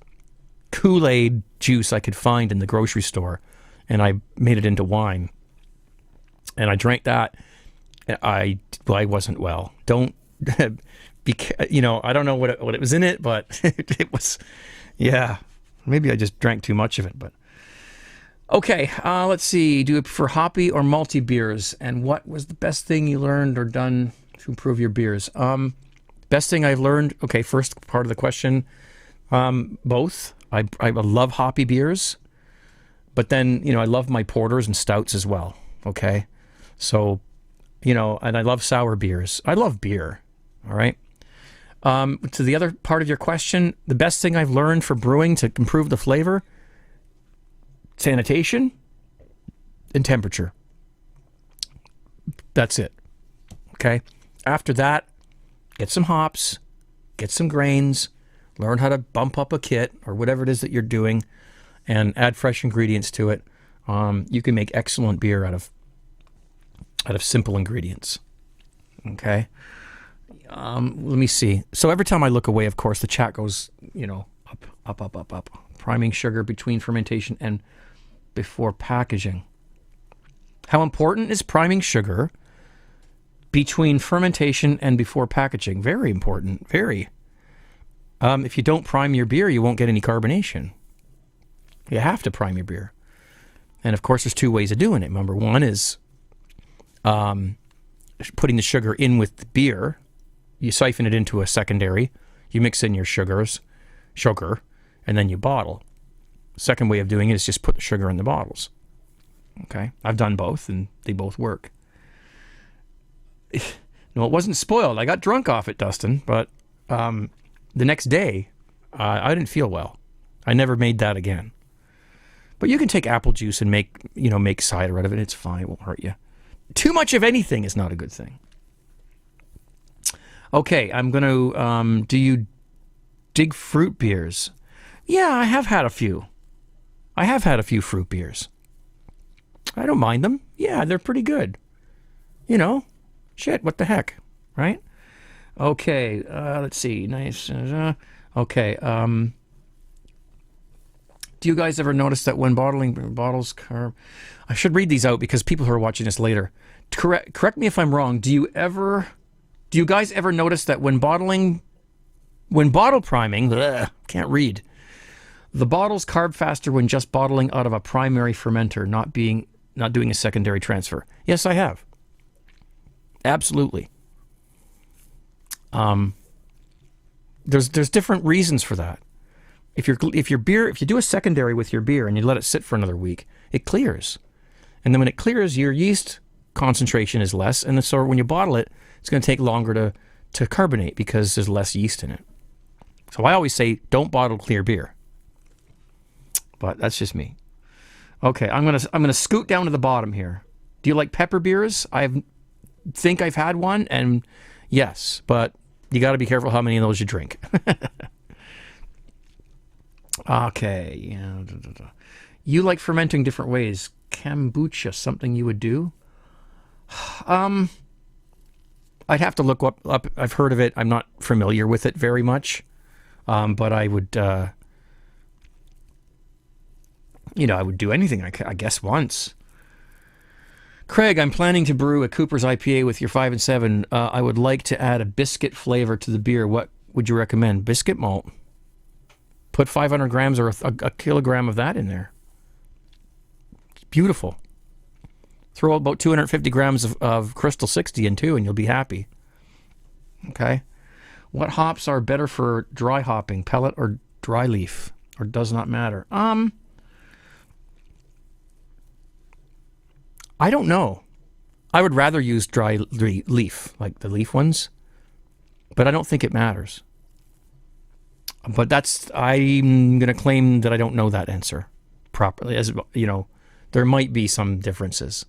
Kool-Aid juice I could find in the grocery store, and I made it into wine. and I drank that. I wasn't well. Don't be, I don't know what it was in it, but it was, yeah. Maybe I just drank too much of it, but okay. Let's see. Do you prefer hoppy or malty beers? And what was the best thing you learned or done to improve your beers? Best thing I've learned. Okay, first part of the question. Both. I love hoppy beers, but then I love my porters and stouts as well. Okay, so and I love sour beers. I love beer. All right. To the other part of your question, the best thing I've learned for brewing to improve the flavor: sanitation and temperature. That's it. Okay. After that, get some hops, get some grains, learn how to bump up a kit or whatever it is that you're doing, and add fresh ingredients to it. You can make excellent beer out of simple ingredients. Okay. Let me see. So every time I look away, of course, the chat goes, up. Priming sugar between fermentation and before packaging. How important is priming sugar between fermentation and before packaging? Very important. Very. If you don't prime your beer, you won't get any carbonation. You have to prime your beer. And of course, there's two ways of doing it. Number one is putting the sugar in with the beer. You siphon it into a secondary. You mix in your sugar, and then you bottle. Second way of doing it is just put the sugar in the bottles. Okay? I've done both, and they both work. No, it wasn't spoiled. I got drunk off it, Dustin, but the next day, I didn't feel well. I never made that again. But you can take apple juice and make cider out of it. It's fine. It won't hurt you. Too much of anything is not a good thing. Okay, I'm going to, do you dig fruit beers? Yeah, I have had a few. I have had a few fruit beers. I don't mind them. Yeah, they're pretty good. Shit, what the heck, right? Okay, let's see. Nice. Okay, do you guys ever notice that when bottling bottles I should read these out because people who are watching this later. Correct me if I'm wrong. Do you guys ever notice that when bottle priming, can't read, the bottles carb faster when just bottling out of a primary fermenter, not doing a secondary transfer? Yes, I have. Absolutely. There's different reasons for that. If you do a secondary with your beer and you let it sit for another week, it clears. And then when it clears, your yeast concentration is less, and so when you bottle it, it's going to take longer to carbonate because there's less yeast in it. So I always say, don't bottle clear beer. But that's just me. Okay, I'm gonna scoot down to the bottom here. Do you like pepper beers? I think I've had one, and yes, but you got to be careful how many of those you drink. Okay, yeah. You like fermenting different ways. Kombucha, something you would do? I'd have to look up. I've heard of it. I'm not familiar with it very much, but I would, I would do anything. I guess once. Craig, I'm planning to brew a Cooper's IPA with your 5 and 7. I would like to add a biscuit flavor to the beer. What would you recommend? Biscuit malt. Put 500 grams or a kilogram of that in there. It's beautiful. Throw about 250 grams of Crystal 60 in too, and you'll be happy. Okay. What hops are better for dry hopping, pellet or dry leaf, or does not matter? I don't know. I would rather use dry leaf, like the leaf ones, but I don't think it matters. But I'm going to claim that I don't know that answer properly. As there might be some differences,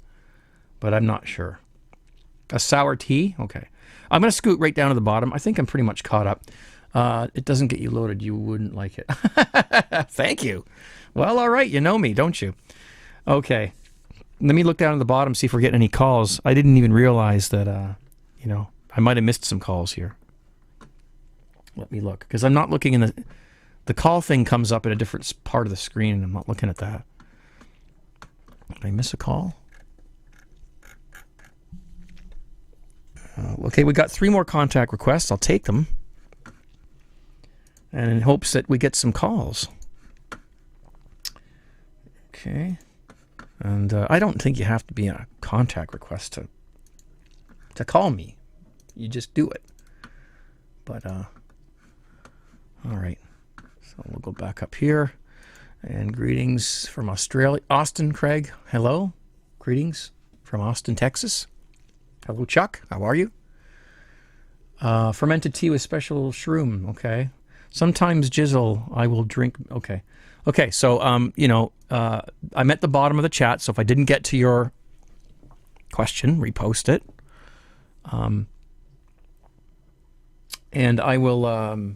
but I'm not sure. A sour tea? Okay. I'm going to scoot right down to the bottom. I think I'm pretty much caught up. It doesn't get you loaded. You wouldn't like it. Thank you. Well, all right. You know me, don't you? Okay. Let me look down at the bottom, see if we're getting any calls. I didn't even realize that, I might have missed some calls here. Let me look, because I'm not looking in the call thing comes up in a different part of the screen, and I'm not looking at that. Did I miss a call? Okay, we got 3 more contact requests. I'll take them. And in hopes that we get some calls. Okay. And I don't think you have to be a contact request to call me. You just do it. But, all right. So we'll go back up here. And greetings from Australia. Austin, Craig, hello. Greetings from Austin, Texas. Hello, Chuck. How are you? Fermented tea with special shroom. Okay. Sometimes jizzle. I will drink. Okay. Okay. So, I'm at the bottom of the chat. So if I didn't get to your question, repost it. And I will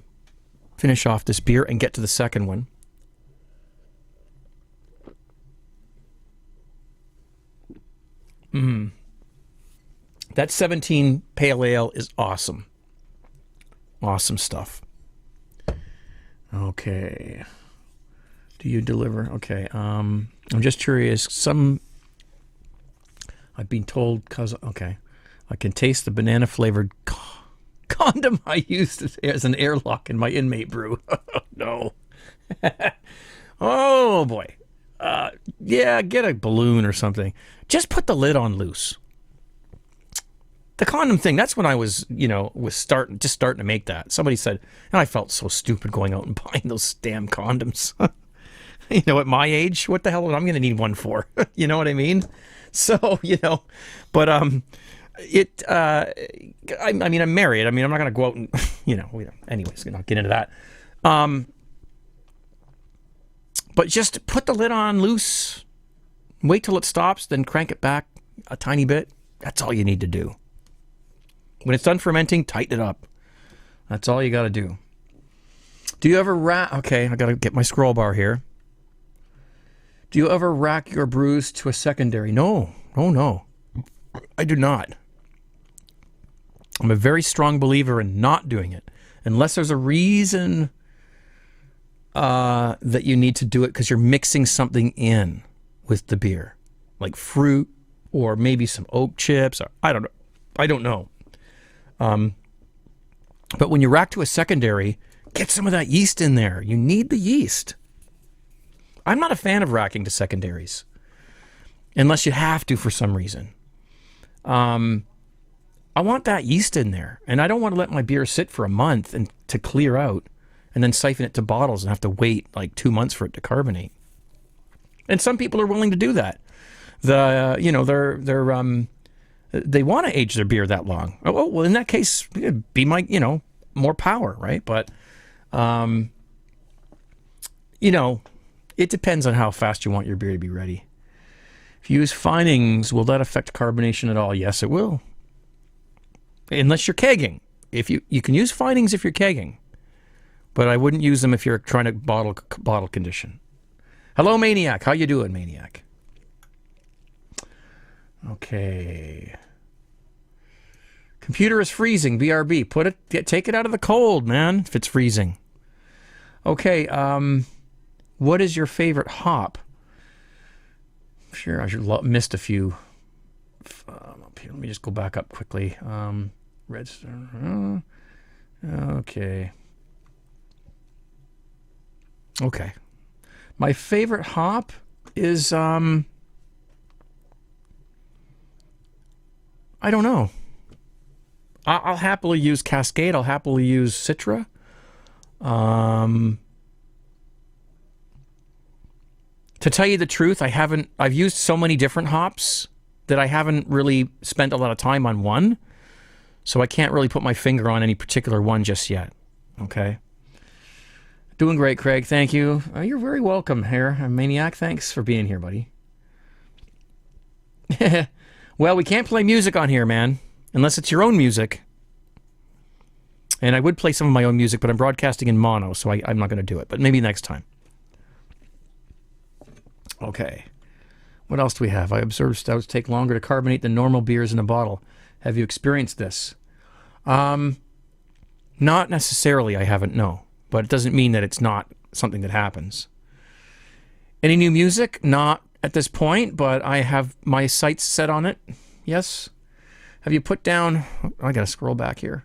finish off this beer and get to the second one. That 17 Pale Ale is awesome. Awesome stuff. Okay. Do you deliver? Okay. I'm just curious. I've been told okay. I can taste the banana flavored condom I used as an airlock in my inmate brew. No. Oh boy. Yeah, get a balloon or something. Just put the lid on loose. The condom thing, that's when I was, starting to make that. Somebody said, and I felt so stupid going out and buying those damn condoms. At my age, what the hell am I going to need one for? You know what I mean? So, but I'm married. I mean, I'm not going to go out and, anyways, not get into that. But just put the lid on loose, wait till it stops, then crank it back a tiny bit. That's all you need to do. When it's done fermenting, tighten it up. That's all you got to do. Do you ever rack... Okay, I got to get my scroll bar here. Do you ever rack your brews to a secondary? No. Oh, no. I do not. I'm a very strong believer in not doing it. Unless there's a reason that you need to do it because you're mixing something in with the beer. Like fruit or maybe some oak chips. Or, I don't know. But when you rack to a secondary, get some of that yeast in there. You need the yeast. I'm not a fan of racking to secondaries. Unless you have to for some reason. I want that yeast in there. And I don't want to let my beer sit for a month and to clear out and then siphon it to bottles and have to wait like 2 months for it to carbonate. And some people are willing to do that. They want to age their beer that long. Oh, well, in that case, it'd be more power, right? But, it depends on how fast you want your beer to be ready. If you use finings, will that affect carbonation at all? Yes, it will. Unless you're kegging. If you can use finings if you're kegging, but I wouldn't use them if you're trying to bottle condition. Hello, Maniac. How you doing, Maniac? Okay. Computer is freezing. BRB. Take it out of the cold, man. If it's freezing. Okay. What is your favorite hop? Sure, I missed a few. Up here. Let me just go back up quickly. Red Star. Okay. Okay. My favorite hop is I don't know. I'll happily use Cascade. I'll happily use Citra. To tell you the truth, I've used so many different hops that I haven't really spent a lot of time on one. So I can't really put my finger on any particular one just yet. Okay. Doing great, Craig. Thank you. You're very welcome here, Maniac. Thanks for being here, buddy. Well, we can't play music on here, man, unless it's your own music. And I would play some of my own music, but I'm broadcasting in mono, so I'm not going to do it. But maybe next time. Okay. What else do we have? I observed stouts take longer to carbonate than normal beers in a bottle. Have you experienced this? Not necessarily, I haven't, no. But it doesn't mean that it's not something that happens. Any new music? Not at this point, but I have my sights set on it. Yes. Have you put down... I got to scroll back here.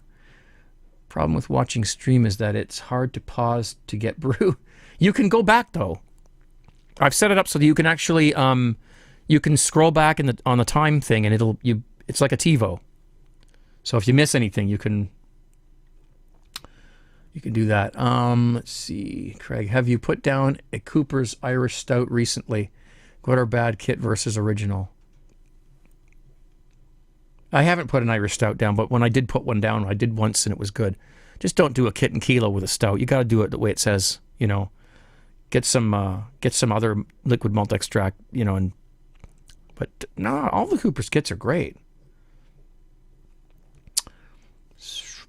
Problem with watching stream is that it's hard to pause to get brew. You can go back, though. I've set it up so that you can actually... you can scroll back on the time thing, and it's like a TiVo. So if you miss anything, you can do that. Let's see. Craig, have you put down a Cooper's Irish Stout recently? Good or bad, kit versus original? I haven't put an Irish Stout down, but when I did put one down, I did once and it was good. Just don't do a kit and kilo with a stout. You got to do it the way it says, you know. Get some other liquid malt extract, you know, but no, all the Cooper's kits are great.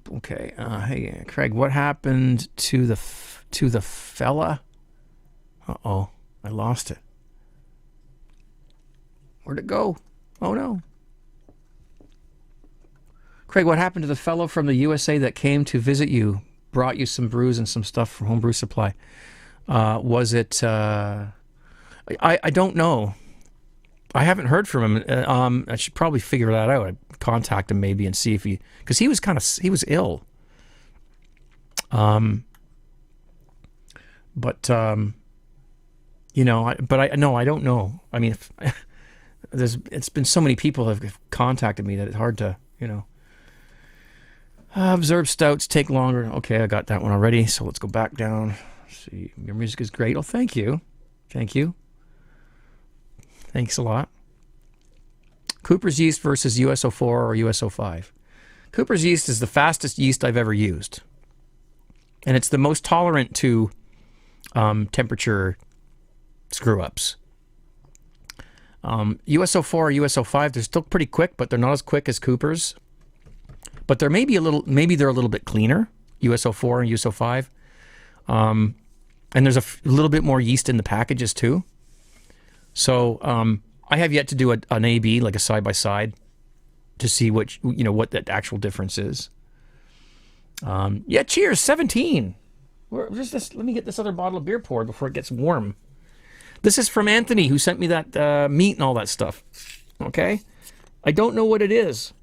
Okay, hey Craig, what happened to the fella? Uh-oh, I lost it. Where'd it go? Oh no. Craig, what happened to the fellow from the USA that came to visit you, brought you some brews and some stuff from Home Brew Supply? Was it... I don't know. I haven't heard from him. I should probably figure that out. I'd contact him maybe and see if because he was ill. You know, I don't know. I mean, it's been so many people have contacted me that it's hard to, you know. Observed stouts take longer. Okay, I got that one already. So let's go back down. See, your music is great. Oh, thank you. Thank you. Thanks a lot. Cooper's yeast versus USO4 or USO5. Cooper's yeast is the fastest yeast I've ever used. And it's the most tolerant to temperature screw-ups. USO4 or USO5, they're still pretty quick, but they're not as quick as Cooper's. But they're maybe they're a little bit cleaner, USO4 and USO5. And there's a little bit more yeast in the packages too. So I have yet to do an A/B, like a side-by-side, to see what the actual difference is. Yeah, cheers, 17. Let me get this other bottle of beer poured before it gets warm. This is from Anthony, who sent me that meat and all that stuff. Okay? I don't know what it is.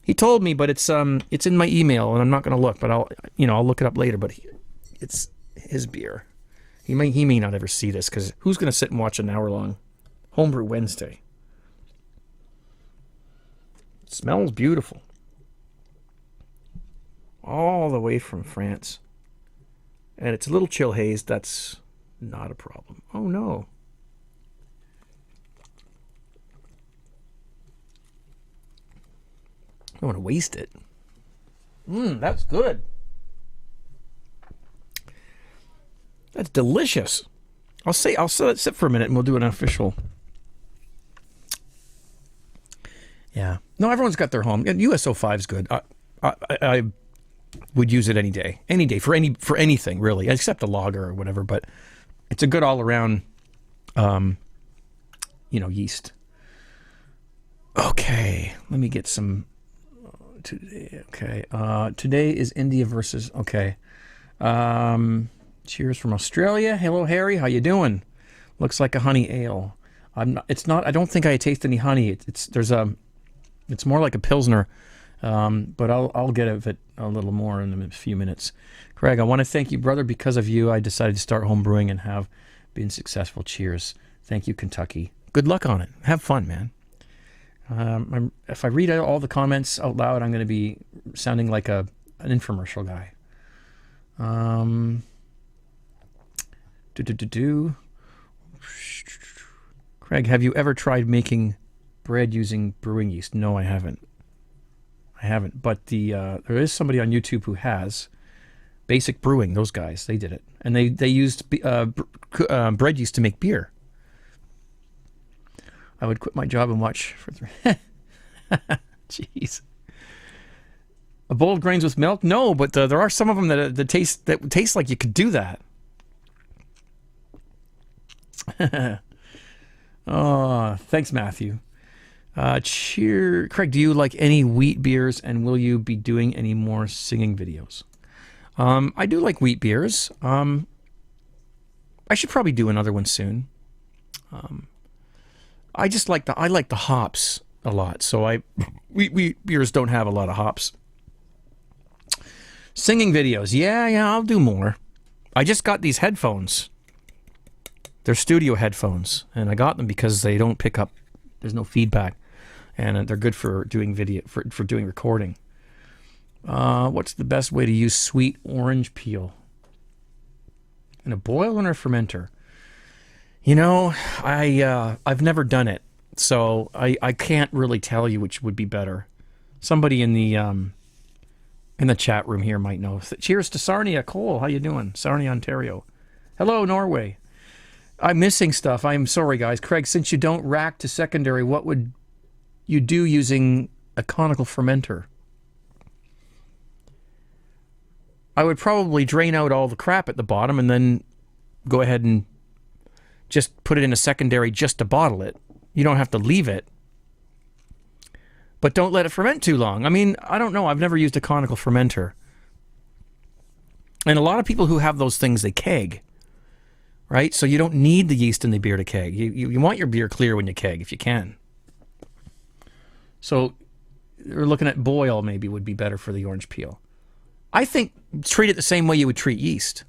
He told me, but it's in my email, and I'm not going to look, but I'll look it up later. But it's his beer. He may not ever see this, because who's going to sit and watch an hour-long Home Brew Wednesday? It smells beautiful. All the way from France. And it's a little chill haze. That's not a problem. Oh, no. I don't want to waste it. That's good. That's delicious. I'll let it sit for a minute and we'll do an official. Yeah. No, everyone's got their home. And USO5 is good. I would use it any day for anything really, except a lager or whatever. But it's a good all around, yeast. Okay, let me get some. Today, okay. Today is India versus. Okay. Cheers from Australia. Hello, Harry. How you doing? Looks like a honey ale. It's not. I don't think I taste any honey. It's more like a pilsner. But I'll get of it a little more in a few minutes. Craig, I want to thank you, brother. Because of you, I decided to start home brewing and have been successful. Cheers. Thank you, Kentucky. Good luck on it. Have fun, man. If I read all the comments out loud, I'm going to be sounding like an infomercial guy. Craig, have you ever tried making bread using brewing yeast? No, I haven't. But there is somebody on YouTube who has. Basic Brewing, those guys, they did it. And they used bread yeast to make beer. I would quit my job and watch for 3. Jeez. A bowl of grains with milk? No, but there are some of them that taste like you could do that. Oh, thanks, Matthew. Craig, do you like any wheat beers, and will you be doing any more singing videos? I do like wheat beers. I should probably do another one soon. I like the hops a lot. So we beers don't have a lot of hops. Singing videos. Yeah, I'll do more. I just got these headphones. They're studio headphones, and I got them because they don't pick up. There's no feedback, and they're good for doing video, for doing recording. What's the best way to use sweet orange peel? In a boil or a fermenter? You know, I've never done it, so I can't really tell you which would be better. Somebody in the chat room here might know. Cheers to Sarnia. Cole, how you doing? Sarnia, Ontario. Hello, Norway. I'm missing stuff. I'm sorry, guys. Craig, since you don't rack to secondary, what would you do using a conical fermenter? I would probably drain out all the crap at the bottom and then go ahead and just put it in a secondary just to bottle it. You don't have to leave it. But don't let it ferment too long. I mean, I don't know. I've never used a conical fermenter. And a lot of people who have those things, they keg. Right? So you don't need the yeast in the beer to keg. You want your beer clear when you keg, if you can. So we're looking at boil maybe would be better for the orange peel. I think treat it the same way you would treat yeast.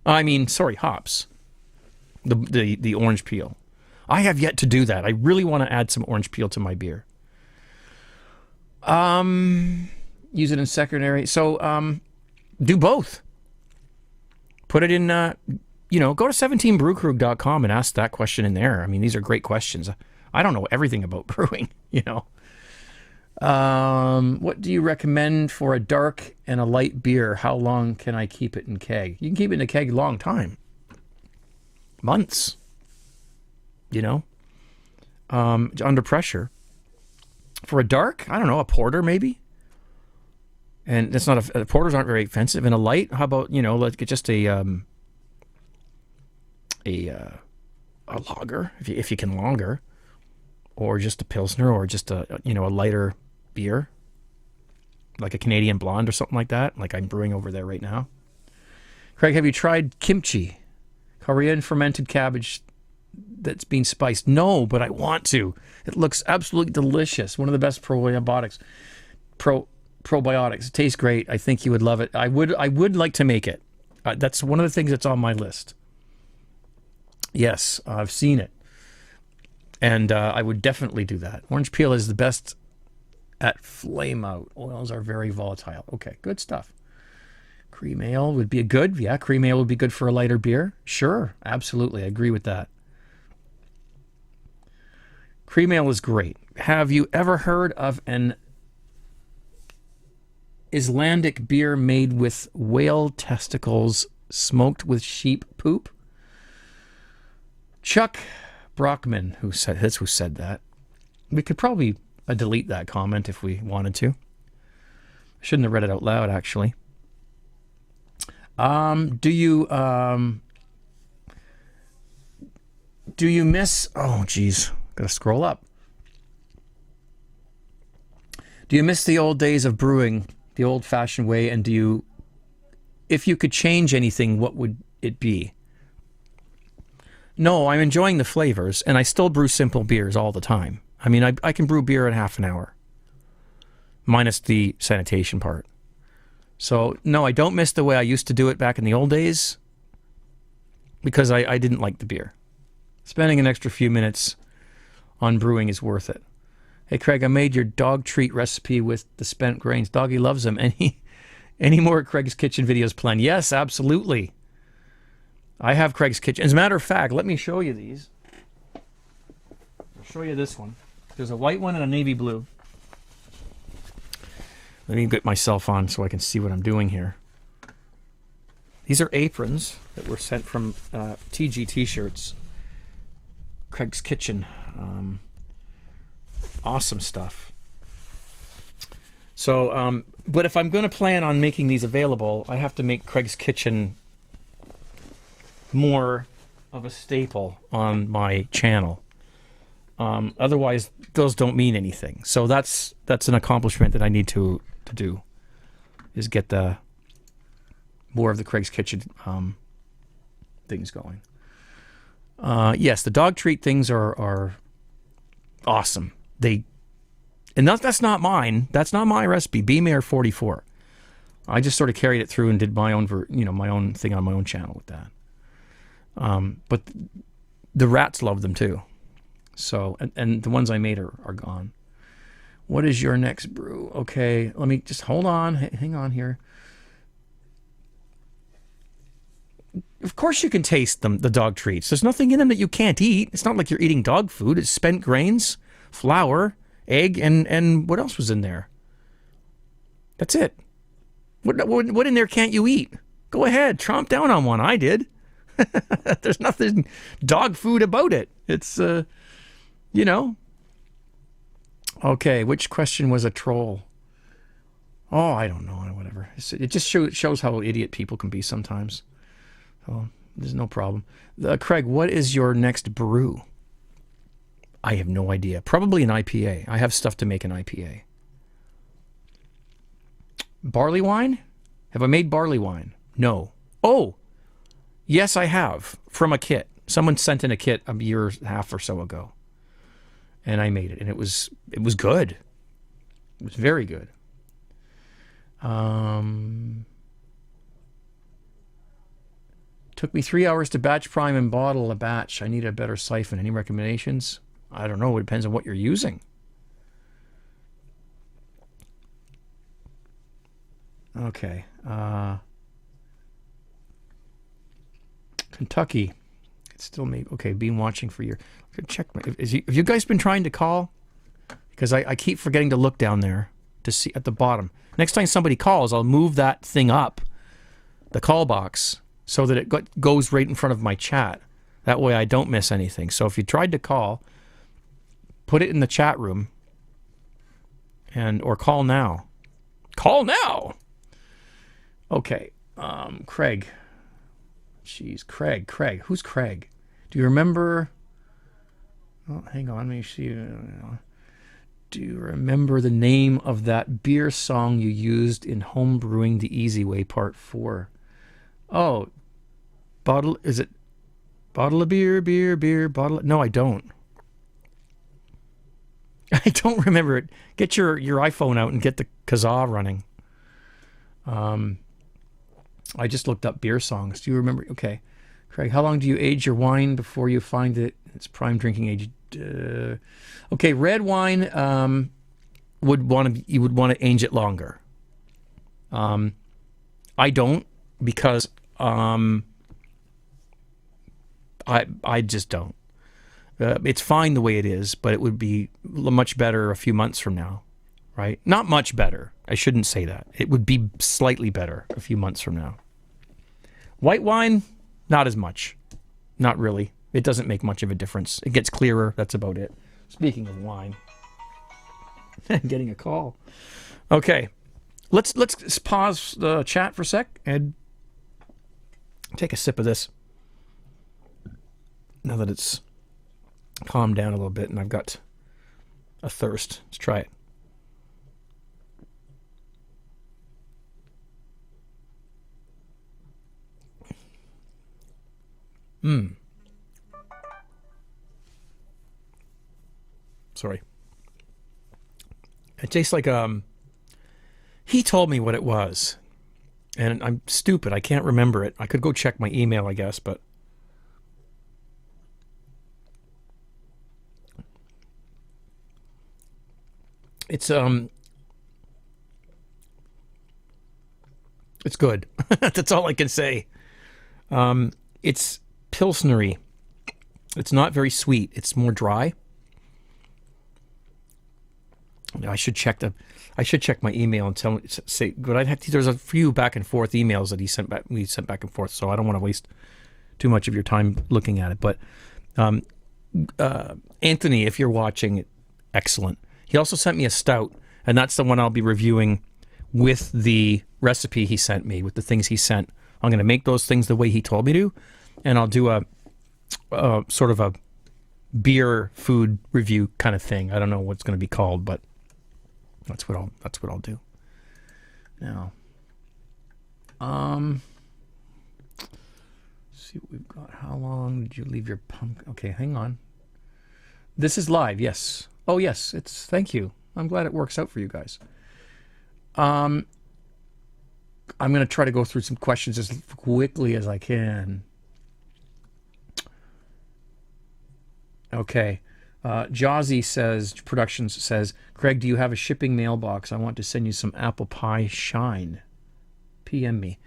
Hops. The orange peel. I have yet to do that. I really want to add some orange peel to my beer. Use it in secondary. So do both. Put it in, go to 17brewcrew.com and ask that question in there. I mean, these are great questions. I don't know everything about brewing, What do you recommend for a dark and a light beer? How long can I keep it in keg? You can keep it in a keg a long time. Months. Under pressure. For a dark, I don't know, a porter maybe. And that's not porters aren't very expensive. And a light, how about, let's get just a lager, if you can lager, or just a pilsner, or just a lighter beer, like a Canadian blonde or something like that, like I'm brewing over there right now. Craig, have you tried kimchi? Korean fermented cabbage that's being spiced? No, but I want to. It looks absolutely delicious. One of the best probiotics. Probiotics. It tastes great. I think you would love it. I would like to make it. That's one of the things that's on my list. Yes, I've seen it. And I would definitely do that. Orange peel is the best at flame out. Oils are very volatile. Okay, good stuff. Cream ale would be cream ale would be good for a lighter beer. Sure, absolutely. I agree with that. Cream ale is great. Have you ever heard of an Icelandic beer made with whale testicles smoked with sheep poop? Chuck Brockman, who said that. We could probably delete that comment if we wanted to. I shouldn't have read it out loud, actually. Do you miss... Oh, geez. Gotta scroll up. Do you miss the old days of brewing the old-fashioned way, and if you could change anything, what would it be? No, I'm enjoying the flavors, and I still brew simple beers all the time. I mean, I can brew beer in half an hour, minus the sanitation part. So, no, I don't miss the way I used to do it back in the old days, because I didn't like the beer. Spending an extra few minutes on brewing is worth it. Hey, Craig, I made your dog treat recipe with the spent grains. Doggy loves them. Any more Craig's Kitchen videos planned? Yes, absolutely. I have Craig's Kitchen. As a matter of fact, let me show you these. I'll show you this one. There's a white one and a navy blue. Let me get myself on so I can see what I'm doing here. These are aprons that were sent from TG T-shirts. Craig's Kitchen. Awesome stuff. So, but if I'm going to plan on making these available, I have to make Craig's Kitchen more of a staple on my channel. Otherwise, those don't mean anything. So that's an accomplishment that I need to do, is get the more of the Craig's Kitchen things going. Yes, the dog treat things are awesome. They And that's not mine. That's not my recipe. B-Mayor 44. I just sort of carried it through and did my own, my own thing on my own channel with that. But the rats love them too. So, and the ones I made are gone. What is your next brew? Okay, let me just hold on. Hang on here. Of course you can taste them, the dog treats. There's nothing in them that you can't eat. It's not like you're eating dog food. It's spent grains, flour, egg, and what else was in there? That's it. What in there can't you eat? Go ahead, chomp down on one. I did. There's nothing dog food about it. It's, Okay, which question was a troll? Oh, I don't know. Whatever. It just shows how idiot people can be sometimes. So there's no problem. Craig, what is your next brew? I have no idea. Probably an IPA. I have stuff to make an IPA. Barley wine? Have I made barley wine? No. Oh, yes, I have. From a kit. Someone sent in a kit a year and a half or so ago. And I made it. And it was good. It was very good. Took me 3 hours to batch prime and bottle a batch. I need a better siphon. Any recommendations? I don't know. It depends on what you're using. Okay. Kentucky. It's still me. Okay, been watching for your... Check. Have you guys been trying to call? Because I keep forgetting to look down there to see at the bottom. Next time somebody calls, I'll move that thing up, the call box, so that it goes right in front of my chat. That way I don't miss anything. So if you tried to call, put it in the chat room or call now. Call now! Okay, Craig. Jeez, Craig. Who's Craig? Do you remember... Oh, hang on, let me see. Do you remember the name of that beer song you used in Home Brewing the Easy Way Part 4? Oh, is it bottle of beer, bottle of... No, I don't. I don't remember it. Get your iPhone out and get the Kazaa running. I just looked up beer songs. Do you remember? Okay. Craig, how long do you age your wine before you find that it's prime drinking age? Okay, red wine you would want to age it longer. I don't, because I just don't. It's fine the way it is, but it would be much better a few months from now, right? Not much better. I shouldn't say that. It would be slightly better a few months from now. White wine, not as much. Not really. It doesn't make much of a difference. It gets clearer. That's about it. Speaking of wine. I'm getting a call. Okay. Let's pause the chat for a sec and take a sip of this. Now that it's calmed down a little bit and I've got a thirst. Let's try it. Sorry. It tastes like he told me what it was. And I'm stupid. I can't remember it. I could go check my email, I guess, but it's good. That's all I can say. It's Pilsnery. It's not very sweet. It's more dry. I should check my email and say, but there's a few back and forth emails that we sent back and forth, so I don't want to waste too much of your time looking at it. But Anthony, if you're watching, excellent. He also sent me a stout, and that's the one I'll be reviewing with the recipe he sent me, with the things he sent. I'm going to make those things the way he told me to, and I'll do a sort of a beer food review kind of thing. I don't know what it's going to be called, but that's what I'll do. Now, see what we've got. How long did you leave your pumpkin? Okay, hang on. This is live. Yes. Oh, yes. Thank you. I'm glad it works out for you guys. I'm going to try to go through some questions as quickly as I can. Okay. Jazzy Productions says, Craig, do you have a shipping mailbox? I want to send you some apple pie shine. PM me.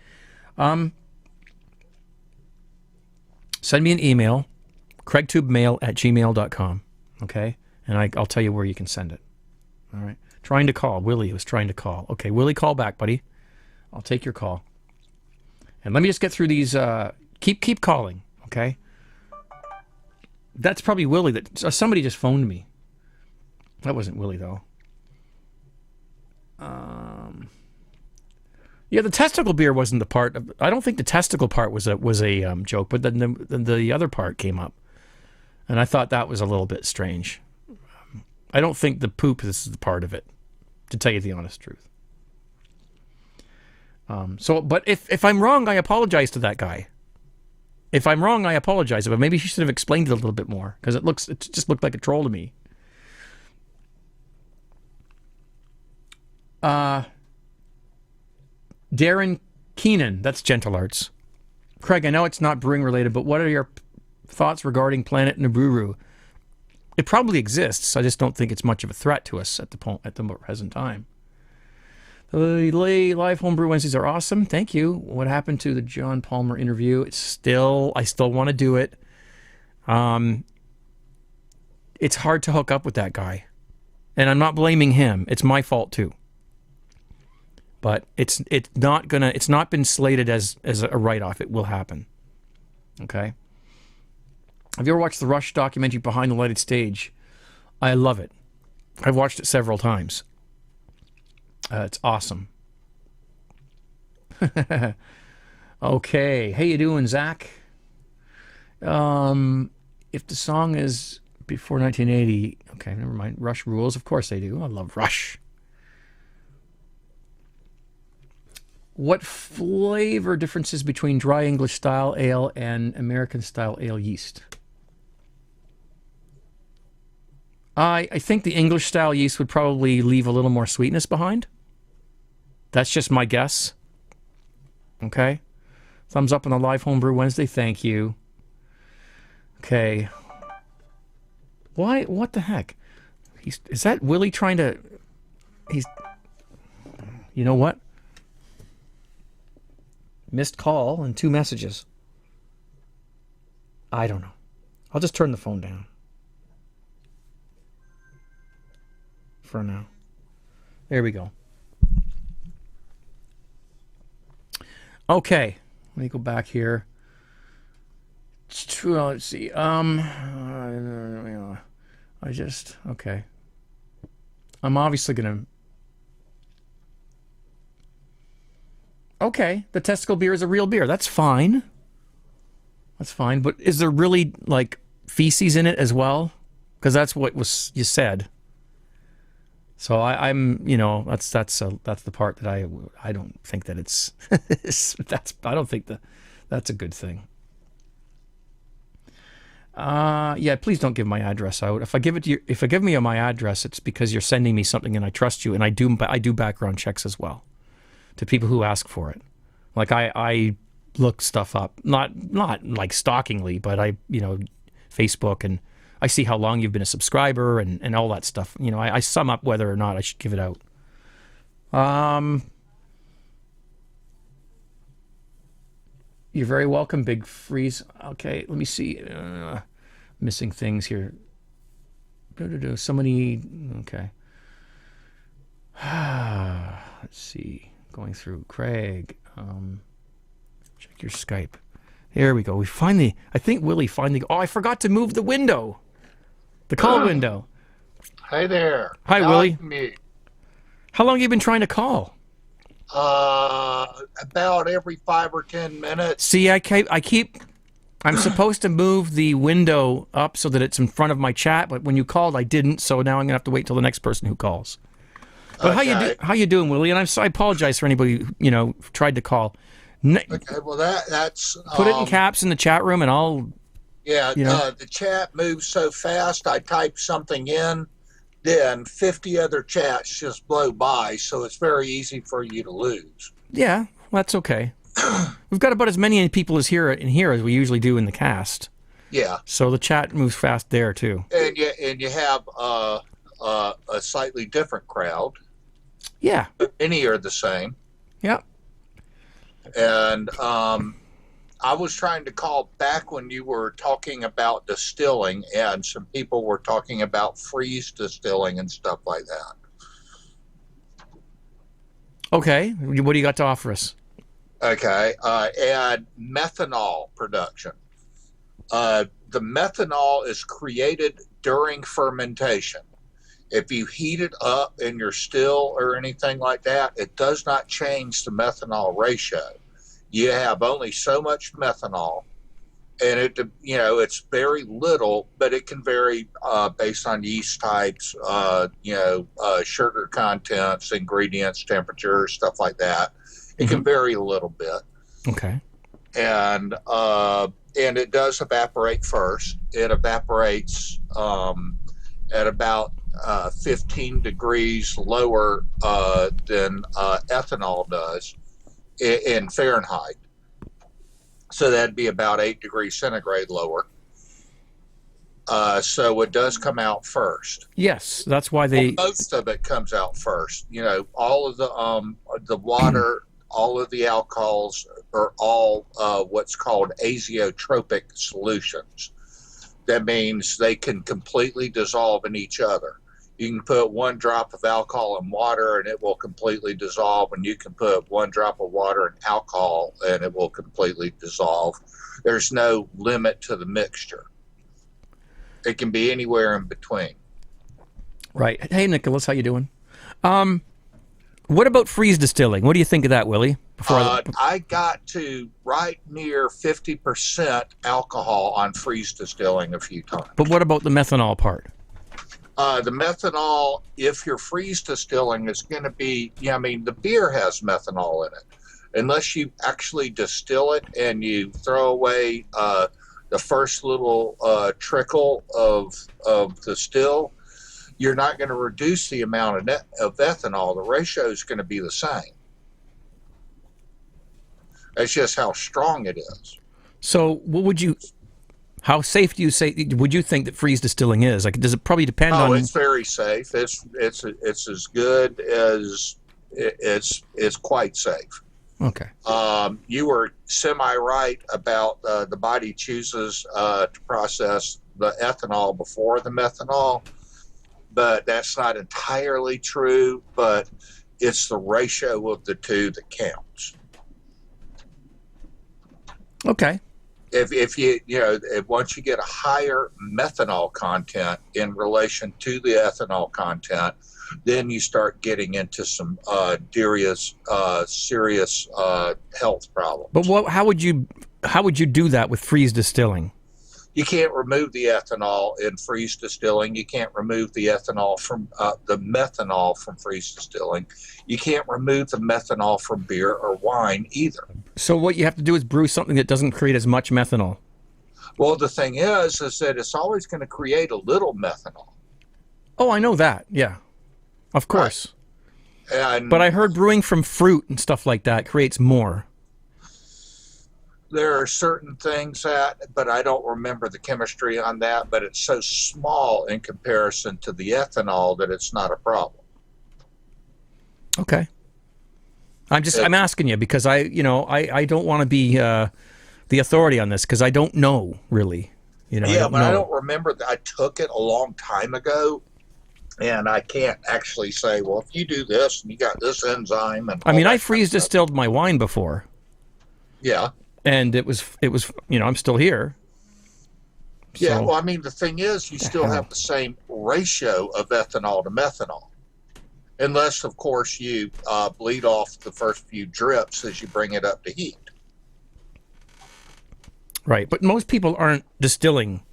Send me an email, craigtubemail@gmail.com. Okay? And I'll tell you where you can send it. All right? Trying to call. Willie was trying to call. Okay, Willie, call back, buddy. I'll take your call. And let me just get through these. Keep calling, okay? That's probably Willie. Somebody just phoned me. That wasn't Willie, though. Yeah, the testicle beer wasn't the part. I don't think the testicle part was a joke, but then the other part came up, and I thought that was a little bit strange. I don't think the poop is the part of it, to tell you the honest truth. But if I'm wrong, I apologize to that guy. If I'm wrong, I apologize. But maybe he should have explained it a little bit more, because it just looked like a troll to me. Darren Keenan, that's Gentle Arts. Craig, I know it's not brewing related, but what are your thoughts regarding Planet Nibiru? It probably exists. I just don't think it's much of a threat to us at the present time. The live Homebrew Wednesdays are awesome. Thank you. What happened to the John Palmer interview? I still want to do it. It's hard to hook up with that guy. And I'm not blaming him. It's my fault too. But it's not been slated as a write-off. It will happen. Okay? Have you ever watched the Rush documentary Behind the Lighted Stage? I love it. I've watched it several times. It's awesome. Okay. How you doing, Zach? If the song is before 1980... Okay, never mind. Rush rules. Of course they do. I love Rush. What flavor differences between dry English style ale and American style ale yeast? I think the English style yeast would probably leave a little more sweetness behind. That's just my guess. Okay. Thumbs up on the live Homebrew Wednesday. Thank you. Okay. Why? What the heck? Is that Willie trying to... You know what? Missed call and 2 messages. I don't know. I'll just turn the phone down. For now. There we go. Okay. Let me go back here. Let's see. Okay. I'm obviously going to... Okay, the testicle beer is a real beer. That's fine. That's fine. But is there really, like, feces in it as well? Because that's what you said. So I'm that's the part that I don't think that it's I don't think that's a good thing. Yeah, please don't give my address out. If I give you my address, it's because you're sending me something and I trust you, and I do background checks as well to people who ask for it. Like I look stuff up, not like stalkingly, but Facebook, and I see how long you've been a subscriber and all that stuff. I sum up whether or not I should give it out. You're very welcome, Big Freeze. Okay, let me see. Missing things here. So many. Okay. Let's see. Going through Craig. Check your Skype. There we go. I think Willie finally... Oh, I forgot to move the window. The call window. Hi there. Hi, Not Willie. Me. How long have you been trying to call? About every 5 or 10 minutes. See, I'm supposed to move the window up so that it's in front of my chat, but when you called, I didn't, so now I'm going to have to wait till the next person who calls. But Okay. how you doing, Willie? And I apologize for anybody who tried to call. Okay, well that's Put it in caps in the chat room, and I'll... Yeah, the chat moves so fast. I type something in, then 50 other chats just blow by, so it's very easy for you to lose. Yeah, that's okay. We've got about as many people as here as we usually do in the cast. Yeah. So the chat moves fast there too. And you have a slightly different crowd. Yeah. Any are the same. Yeah. And I was trying to call back when you were talking about distilling, and some people were talking about freeze distilling and stuff like that. Okay. What do you got to offer us? Okay. And methanol production. The methanol is created during fermentation. If you heat it up in your still or anything like that, it does not change the methanol ratio. You have only so much methanol, and it's very little, but it can vary based on yeast types, sugar contents, ingredients, temperature, stuff like that. It can vary a little bit. Okay. And it does evaporate first. It evaporates at about 15 degrees lower than ethanol does in Fahrenheit. So that'd be about 8 degrees centigrade lower. So it does come out first. Yes, that's why Most of it comes out first. All of the water, all of the alcohols are all what's called azeotropic solutions. That means they can completely dissolve in each other. You can put 1 drop of alcohol in water and it will completely dissolve, and you can put 1 drop of water in alcohol and it will completely dissolve. There's no limit to the mixture. It can be anywhere in between. Right. Hey, Nicholas, how you doing? What about freeze distilling? What do you think of that, Willie? I got to right near 50% alcohol on freeze distilling a few times. But what about the methanol part? The methanol, if you're freeze distilling, is going to be, the beer has methanol in it. Unless you actually distill it and you throw away the first little trickle of the still, you're not going to reduce the amount of ethanol. The ratio is going to be the same. That's just how strong it is. So how safe would you think that freeze distilling is? Like, does it probably depend on? Oh, it's very safe. It's as good as it's quite safe. Okay. You were semi-right about the body chooses to process the ethanol before the methanol, but that's not entirely true, but it's the ratio of the two that counts. Okay. If once you get a higher methanol content in relation to the ethanol content, then you start getting into some serious health problems. But how would you do that with freeze distilling? You can't remove the ethanol in freeze distilling. You can't remove the ethanol from the methanol from freeze distilling. You can't remove the methanol from beer or wine either. So what you have to do is brew something that doesn't create as much methanol. Well, the thing is that it's always going to create a little methanol. Oh, I know that. Yeah, of course. Right. But I heard brewing from fruit and stuff like that creates more. There are certain things but I don't remember the chemistry on that, but it's so small in comparison to the ethanol that it's not a problem. Okay. I'm asking you because I don't want to be the authority on this because I don't know really. I don't remember that. I took it a long time ago, and I can't actually say, well, if you do this and you got this enzyme and I freeze distilled my wine before. Yeah. And it was I'm still here. Yeah, well, the thing is, you still have the same ratio of ethanol to methanol. Unless, of course, you bleed off the first few drips as you bring it up to heat. Right, but most people aren't distilling.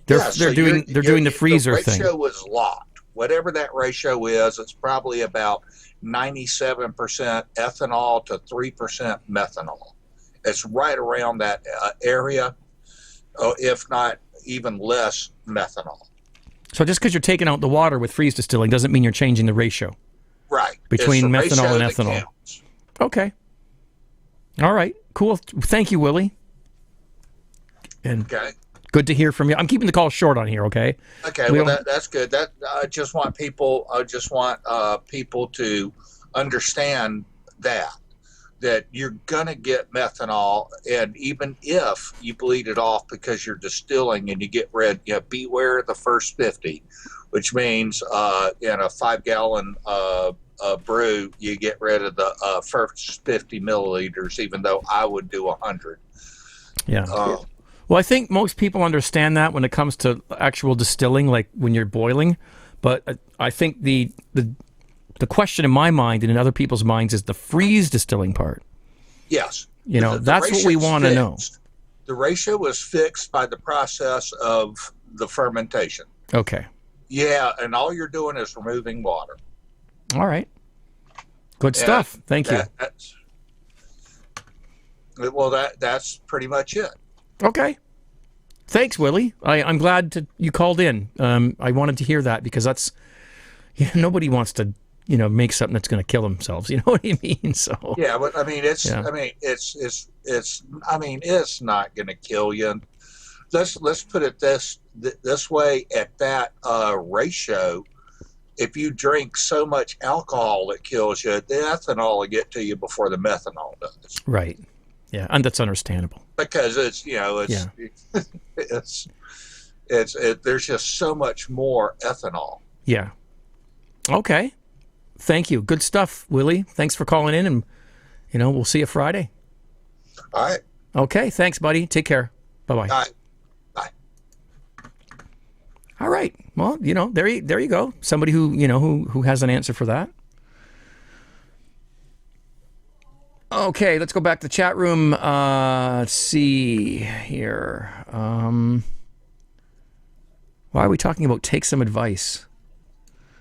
They're doing the freezer thing. The ratio is locked. Whatever that ratio is, it's probably about 97% ethanol to 3% methanol. It's right around that area, if not even less methanol. So just because you're taking out the water with freeze distilling doesn't mean you're changing the ratio Right. between It's the methanol and ratio that ethanol. counts. Okay. All right. Cool. Thank you, Willie. And Okay. good to hear from you. I'm keeping the call short on here, okay? Okay, We well don't- that's good. That I just want people people to understand that you're gonna get methanol, and even if you bleed it off because you're distilling and you get rid, beware the first 50, which means in a 5-gallon brew you get rid of the first 50 milliliters, even though I would do 100. Yeah. Well, I think most people understand that when it comes to actual distilling, like when you're boiling. But I think the question in my mind and in other people's minds is the freeze distilling part. Yes. That's what we ratio's want to know. fixed. The ratio was fixed by the process of the fermentation. Okay. Yeah, and all you're doing is removing water. All right. Good stuff. Thank you. That's pretty much it. Okay. Thanks, Willie. I'm glad you called in. I wanted to hear that because that's nobody wants to make something that's going to kill themselves. You know what I mean? So Yeah, but I mean it's not going to kill you. Let's put it this way: at that ratio, if you drink so much alcohol that kills you, the ethanol will get to you before the methanol does. Right. Yeah, and that's understandable. Because there's just so much more ethanol. Yeah. Okay. Thank you. Good stuff, Willie. Thanks for calling in, and we'll see you Friday. All right. Okay. Thanks, buddy. Take care. Bye-bye. All right. Bye. All right. Well, there you go. Somebody who has an answer for that. Okay, let's go back to the chat room. Let's see here. Why are we talking about take some advice?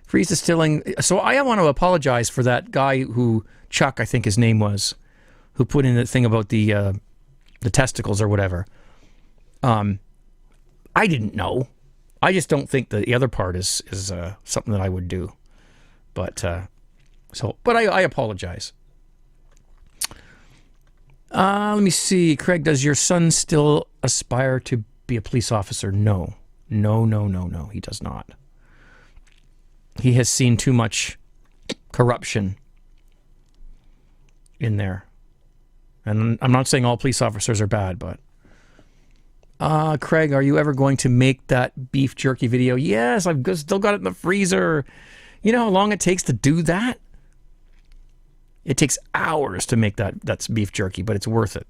Freeze distilling. So I want to apologize for that guy Chuck, I think his name was, who put in the thing about the testicles or whatever. I didn't know. I just don't think the other part is something that I would do. But I apologize. Let me see. Craig, does your son still aspire to be a police officer? No. No, he does not. He has seen too much corruption in there. And I'm not saying all police officers are bad, but... Craig, are you ever going to make that beef jerky video? Yes, I've still got it in the freezer. You know how long it takes to do that? It takes hours to make that's beef jerky, but it's worth it.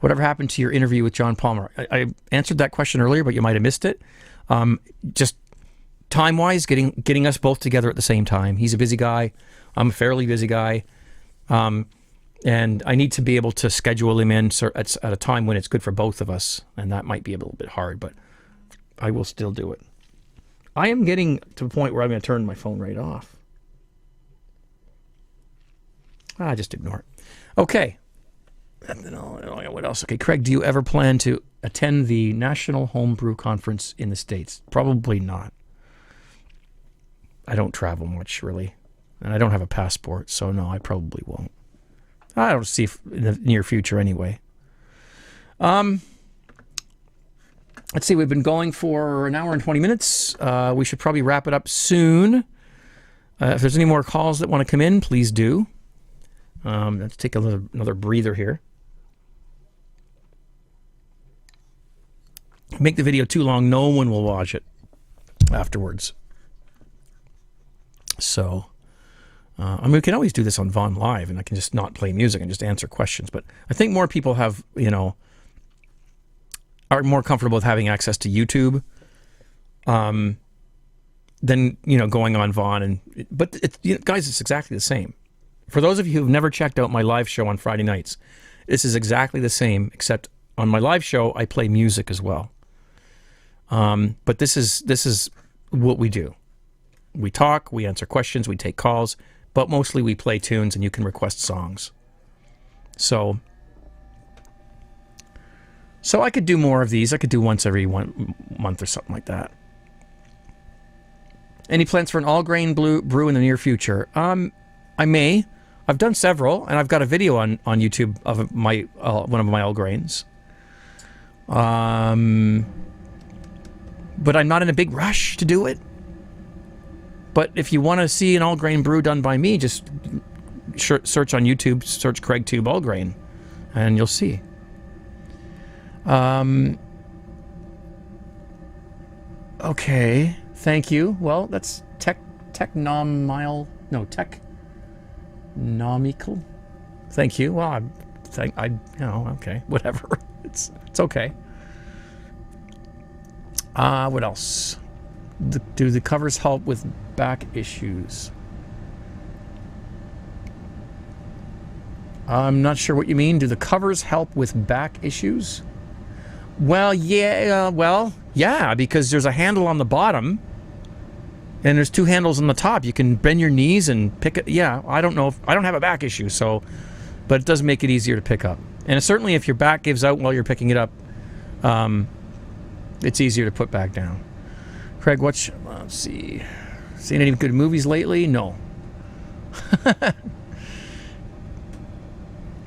Whatever happened to your interview with John Palmer? I answered that question earlier, but you might have missed it. Just time-wise, getting us both together at the same time. He's a busy guy. I'm a fairly busy guy. And I need to be able to schedule him in at a time when it's good for both of us. And that might be a little bit hard, but I will still do it. I am getting to the point where I'm going to turn my phone right off. Just ignore it. Okay. What else? Okay, Craig, do you ever plan to attend the National Home Brew Conference in the States? Probably not. I don't travel much, really. And I don't have a passport, so no, I probably won't. I don't see in the near future anyway. Let's see, we've been going for an hour and 20 minutes. We should probably wrap it up soon. If there's any more calls that want to come in, please do. Let's take another breather here. Make the video too long, no one will watch it afterwards. So, we can always do this on Vaughn Live, and I can just not play music and just answer questions. But I think more people are more comfortable with having access to YouTube than going on Vaughn. But guys, it's exactly the same. For those of you who've never checked out my live show on Friday nights, this is exactly the same, except on my live show I play music as well. But this is what we do. We talk, we answer questions, we take calls, but mostly we play tunes and you can request songs. So I could do more of these. I could do once every 1 month or something like that. Any plans for an all-grain brew in the near future? I may. I've done several, and I've got a video on YouTube of my one of my all-grains. But I'm not in a big rush to do it. But if you want to see an all-grain brew done by me, just search on YouTube, search Craig Tube all-grain, and you'll see. Okay, thank you. Well, that's technomical. Thank you. Well, okay, whatever. It's okay. What else? Do the covers help with back issues? I'm not sure what you mean. Do the covers help with back issues? Well, yeah, because there's a handle on the bottom and there's two handles on the top. You can bend your knees and pick it. Yeah, I don't know. I don't have a back issue, but it does make it easier to pick up. And certainly if your back gives out while you're picking it up, it's easier to put back down. Craig, let's see. Seen any good movies lately? No.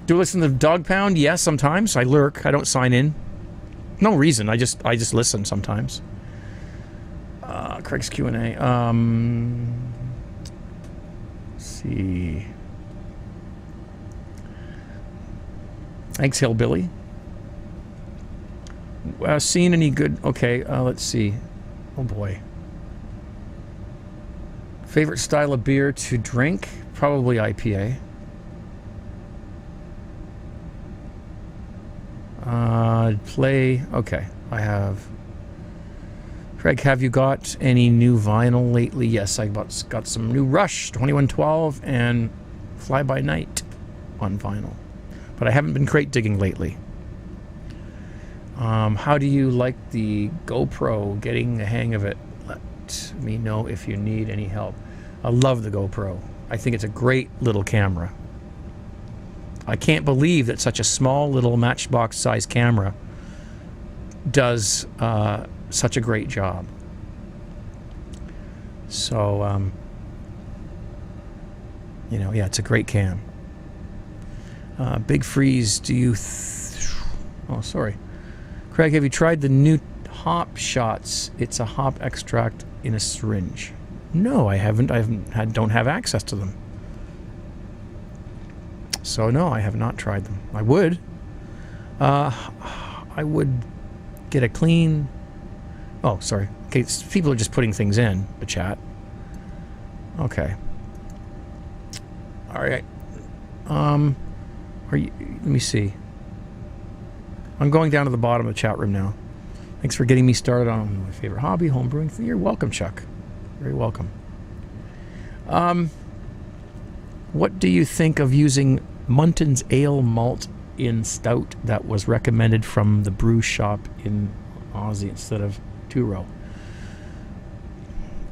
Do you listen to Dog Pound? Yes, sometimes. I lurk. I don't sign in. No reason. I just listen sometimes. Craig's Q&A. Let's see. Thanks, Hillbilly. Seen any good... Okay, let's see. Oh, boy. Favorite style of beer to drink? Probably IPA. Play... Okay, I have... Craig, have you got any new vinyl lately? Yes, I got some new Rush 2112 and Fly By Night on vinyl. But I haven't been crate digging lately. How do you like the GoPro? Getting the hang of it? Let me know if you need any help. I love the GoPro. I think it's a great little camera. I can't believe that such a small little matchbox-sized camera does such a great job. So, yeah, it's a great cam. Big Freeze, do you... oh, sorry. Craig, have you tried the new hop shots? It's a hop extract in a syringe. No, I haven't. Don't have access to them. So no, I have not tried them. I would. I would get a clean... Oh, sorry. Okay, people are just putting things in the chat. Okay. All right. Let me see. I'm going down to the bottom of the chat room now. Thanks for getting me started on my favorite hobby, home brewing. You're welcome, Chuck. Very welcome. What do you think of using Munton's ale malt in stout that was recommended from the brew shop in Aussie instead of two-row?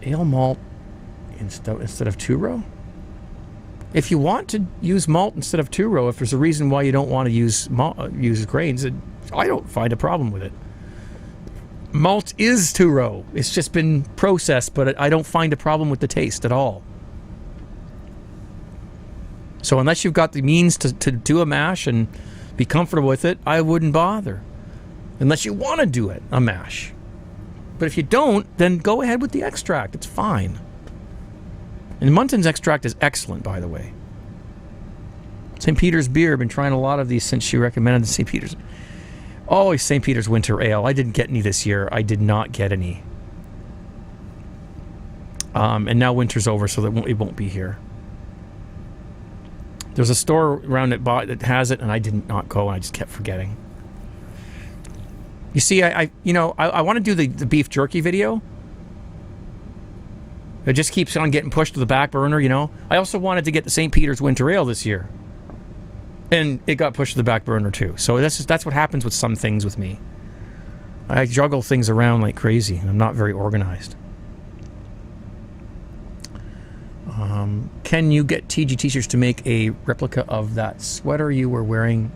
Ale malt in stout instead of two-row? If you want to use malt instead of two-row, if there's a reason why you don't want to use grains, I don't find a problem with it. Malt is two-row. It's just been processed, but I don't find a problem with the taste at all. So unless you've got the means to do a mash and be comfortable with it, I wouldn't bother. Unless you want to do it, a mash. But if you don't, then go ahead with the extract. It's fine. And Munton's extract is excellent, by the way. St. Peter's beer. I've been trying a lot of these since she recommended the St. Peter's. Oh, St. Peter's Winter Ale. I didn't get any this year. I did not get any. And now winter's over, so it won't be here. There's a store around it that has it, and I did not go, and I just kept forgetting. You see, I want to do the beef jerky video. It just keeps on getting pushed to the back burner, I also wanted to get the St. Peter's Winter Ale this year. And it got pushed to the back burner too. So that's what happens with some things with me. I juggle things around like crazy. I'm not very organized. Can you get TG t-shirts to make a replica of that sweater you were wearing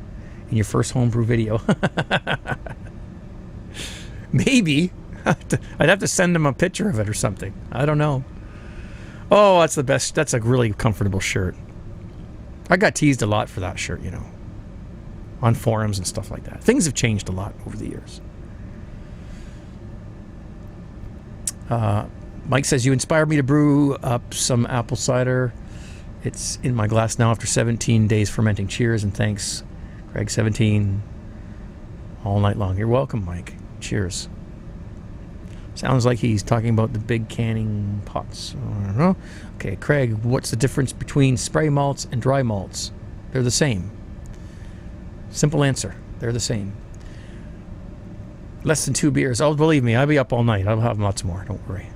in your first homebrew video? Maybe. I'd have to send them a picture of it or something. I don't know. Oh, that's the best. That's a really comfortable shirt. I got teased a lot for that shirt, on forums and stuff like that. Things have changed a lot over the years. Mike says, you inspired me to brew up some apple cider. It's in my glass now after 17 days fermenting. Cheers and thanks, Craig. 17 all night long. You're welcome, Mike. Cheers. Sounds like he's talking about the big canning pots. I don't know. Okay, Craig, what's the difference between spray malts and dry malts? They're the same. Simple answer. They're the same. Less than 2 beers. Oh, believe me, I'll be up all night. I'll have lots more. Don't worry.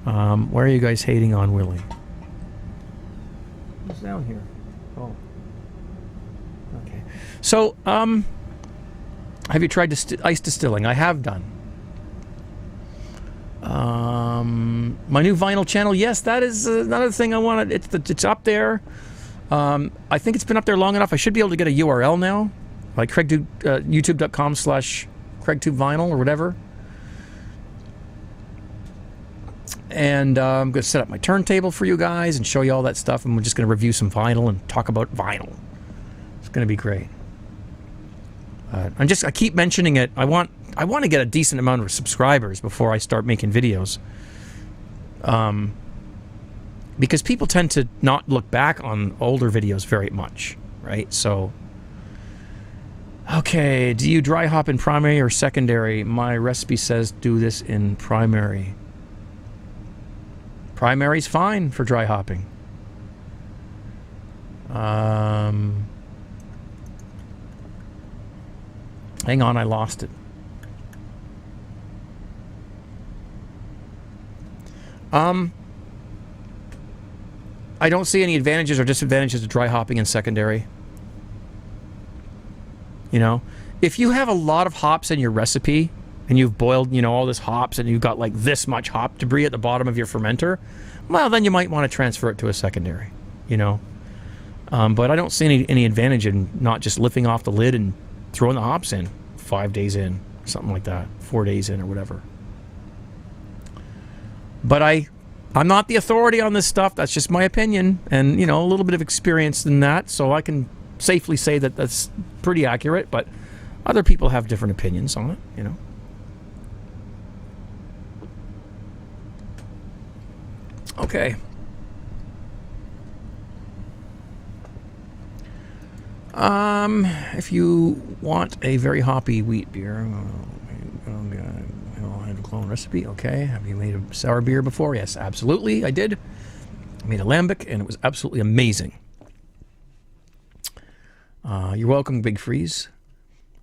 Where are you guys hating on Willie? Who's down here? Oh. Okay. So, have you tried ice distilling? I have done. My new vinyl channel. Yes, that is another thing I wanted. It's up there. I think it's been up there long enough. I should be able to get a URL now, like youtube.com/CraigTubeVinyl or whatever. And I'm going to set up my turntable for you guys and show you all that stuff. And we're just going to review some vinyl and talk about vinyl. It's going to be great. I keep mentioning it. I want to get a decent amount of subscribers before I start making videos. Because people tend to not look back on older videos very much, right? So, okay, do you dry hop in primary or secondary? My recipe says do this in primary. Primary's fine for dry hopping. Hang on, I lost it. I don't see any advantages or disadvantages to dry hopping in secondary. If you have a lot of hops in your recipe and you've boiled, all this hops and you've got like this much hop debris at the bottom of your fermenter, well, then you might want to transfer it to a secondary, But I don't see any advantage in not just lifting off the lid and throwing the hops in 5 days in, something like that, 4 days in or whatever. But I'm not the authority on this stuff. That's just my opinion and, a little bit of experience in that. So I can safely say that that's pretty accurate, but other people have different opinions on it, Okay. If you want a very hoppy wheat beer, I had a clone recipe. Okay. Have you made a sour beer before? Yes, absolutely. I did. I made a lambic, and it was absolutely amazing. You're welcome, Big Freeze.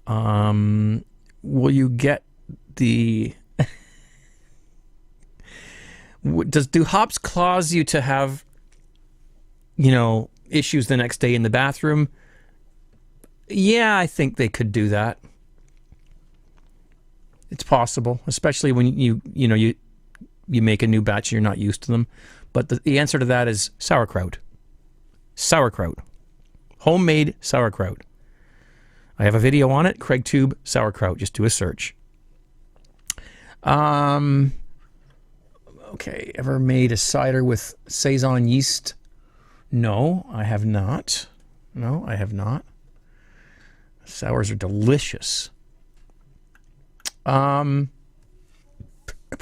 Will you get the... Do hops cause you to have, issues the next day in the bathroom? Yeah, I think they could do that. It's possible, especially when you make a new batch and you're not used to them. But the answer to that is sauerkraut. Sauerkraut. Homemade sauerkraut. I have a video on it, CraigTube sauerkraut. Just do a search. Okay, ever made a cider with Saison yeast? No, I have not. Sours are delicious. Pouring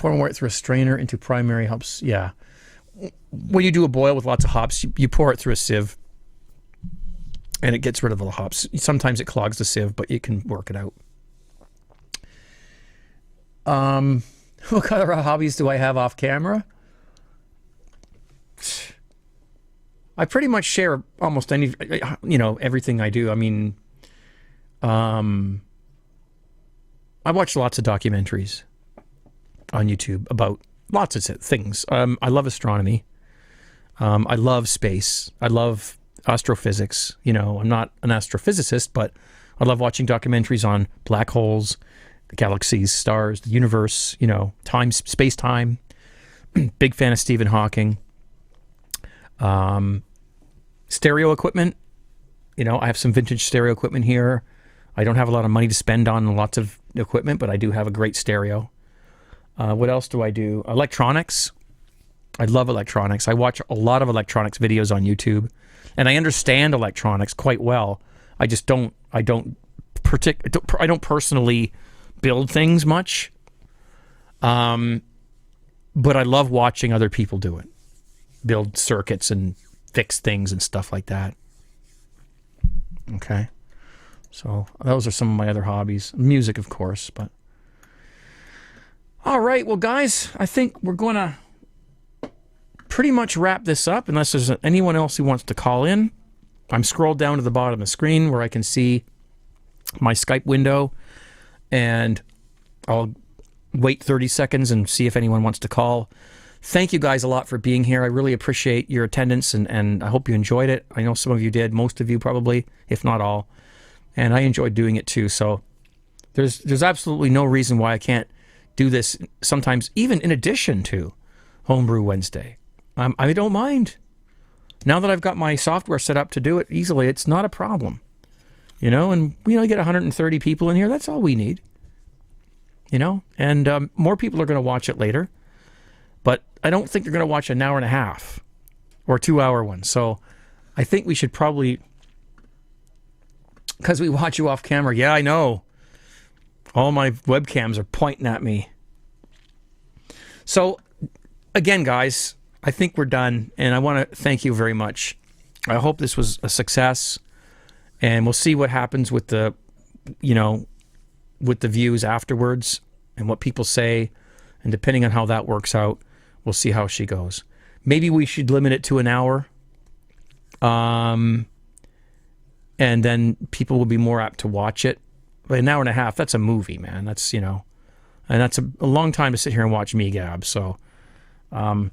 it through a strainer into primary helps. Yeah. When you do a boil with lots of hops, you pour it through a sieve and it gets rid of all the hops. Sometimes it clogs the sieve, but you can work it out. What other hobbies do I have off camera? I pretty much share almost everything I do. I mean, I watch lots of documentaries on YouTube about lots of things. I love astronomy. I love space. I love astrophysics. I'm not an astrophysicist, but I love watching documentaries on black holes, galaxies, stars, the universe, time, space-time. Big fan of Stephen Hawking. Stereo equipment. I have some vintage stereo equipment here. I don't have a lot of money to spend on lots of equipment, but I do have a great stereo. What else do I do? Electronics. I love electronics. I watch a lot of electronics videos on YouTube, and I understand electronics quite well. I just don't personally build things much. But I love watching other people do it. Build circuits and fix things and stuff like that. Okay. So those are some of my other hobbies. Music, of course, but all right, well, guys, I think we're going to pretty much wrap this up unless there's anyone else who wants to call in. I'm scrolled down to the bottom of the screen where I can see my Skype window, and I'll wait 30 seconds and see if anyone wants to call. Thank you guys a lot for being here. I really appreciate your attendance, and I hope you enjoyed it. I know some of you did, most of you probably, if not all. And I enjoyed doing it too. So there's absolutely no reason why I can't do this sometimes, even in addition to Home Brew Wednesday. I don't mind. Now that I've got my software set up to do it easily, it's not a problem. You know, and you get 130 people in here. That's all we need. You know, and more people are going to watch it later. But I don't think they're going to watch an hour and a half or 2-hour one. So I think we should probably, because we watch you off camera. Yeah, I know. All my webcams are pointing at me. So again, guys, I think we're done. And I want to thank you very much. I hope this was a success. And we'll see what happens with the, with the views afterwards and what people say. And depending on how that works out, we'll see how she goes. Maybe we should limit it to an hour. And then people will be more apt to watch it. But an hour and a half, that's a movie, man. That's, and that's a long time to sit here and watch me gab. So, but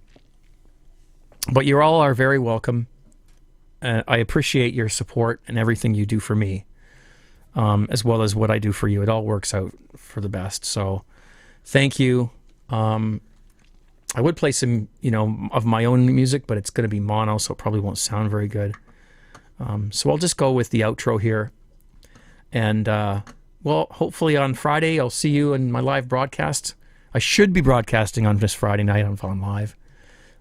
you all are very welcome. I appreciate your support and everything you do for me, as well as what I do for you. It all works out for the best. So thank you. I would play some, of my own music, but it's going to be mono, so it probably won't sound very good. So I'll just go with the outro here. And, well, hopefully on Friday, I'll see you in my live broadcast. I should be broadcasting on this Friday night on live.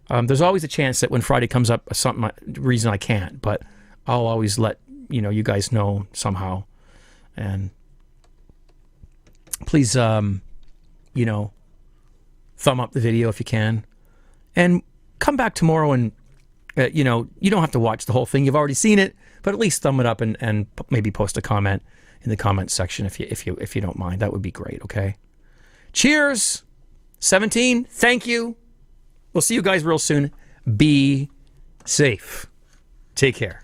There's always a chance that when Friday comes up, some reason I can't, but I'll always let, you guys know somehow. And please, thumb up the video if you can, and come back tomorrow and, you don't have to watch the whole thing. You've already seen it, but at least thumb it up and maybe post a comment in the comment section if you don't mind. That would be great. Okay. Cheers. 17. Thank you. We'll see you guys real soon. Be safe. Take care.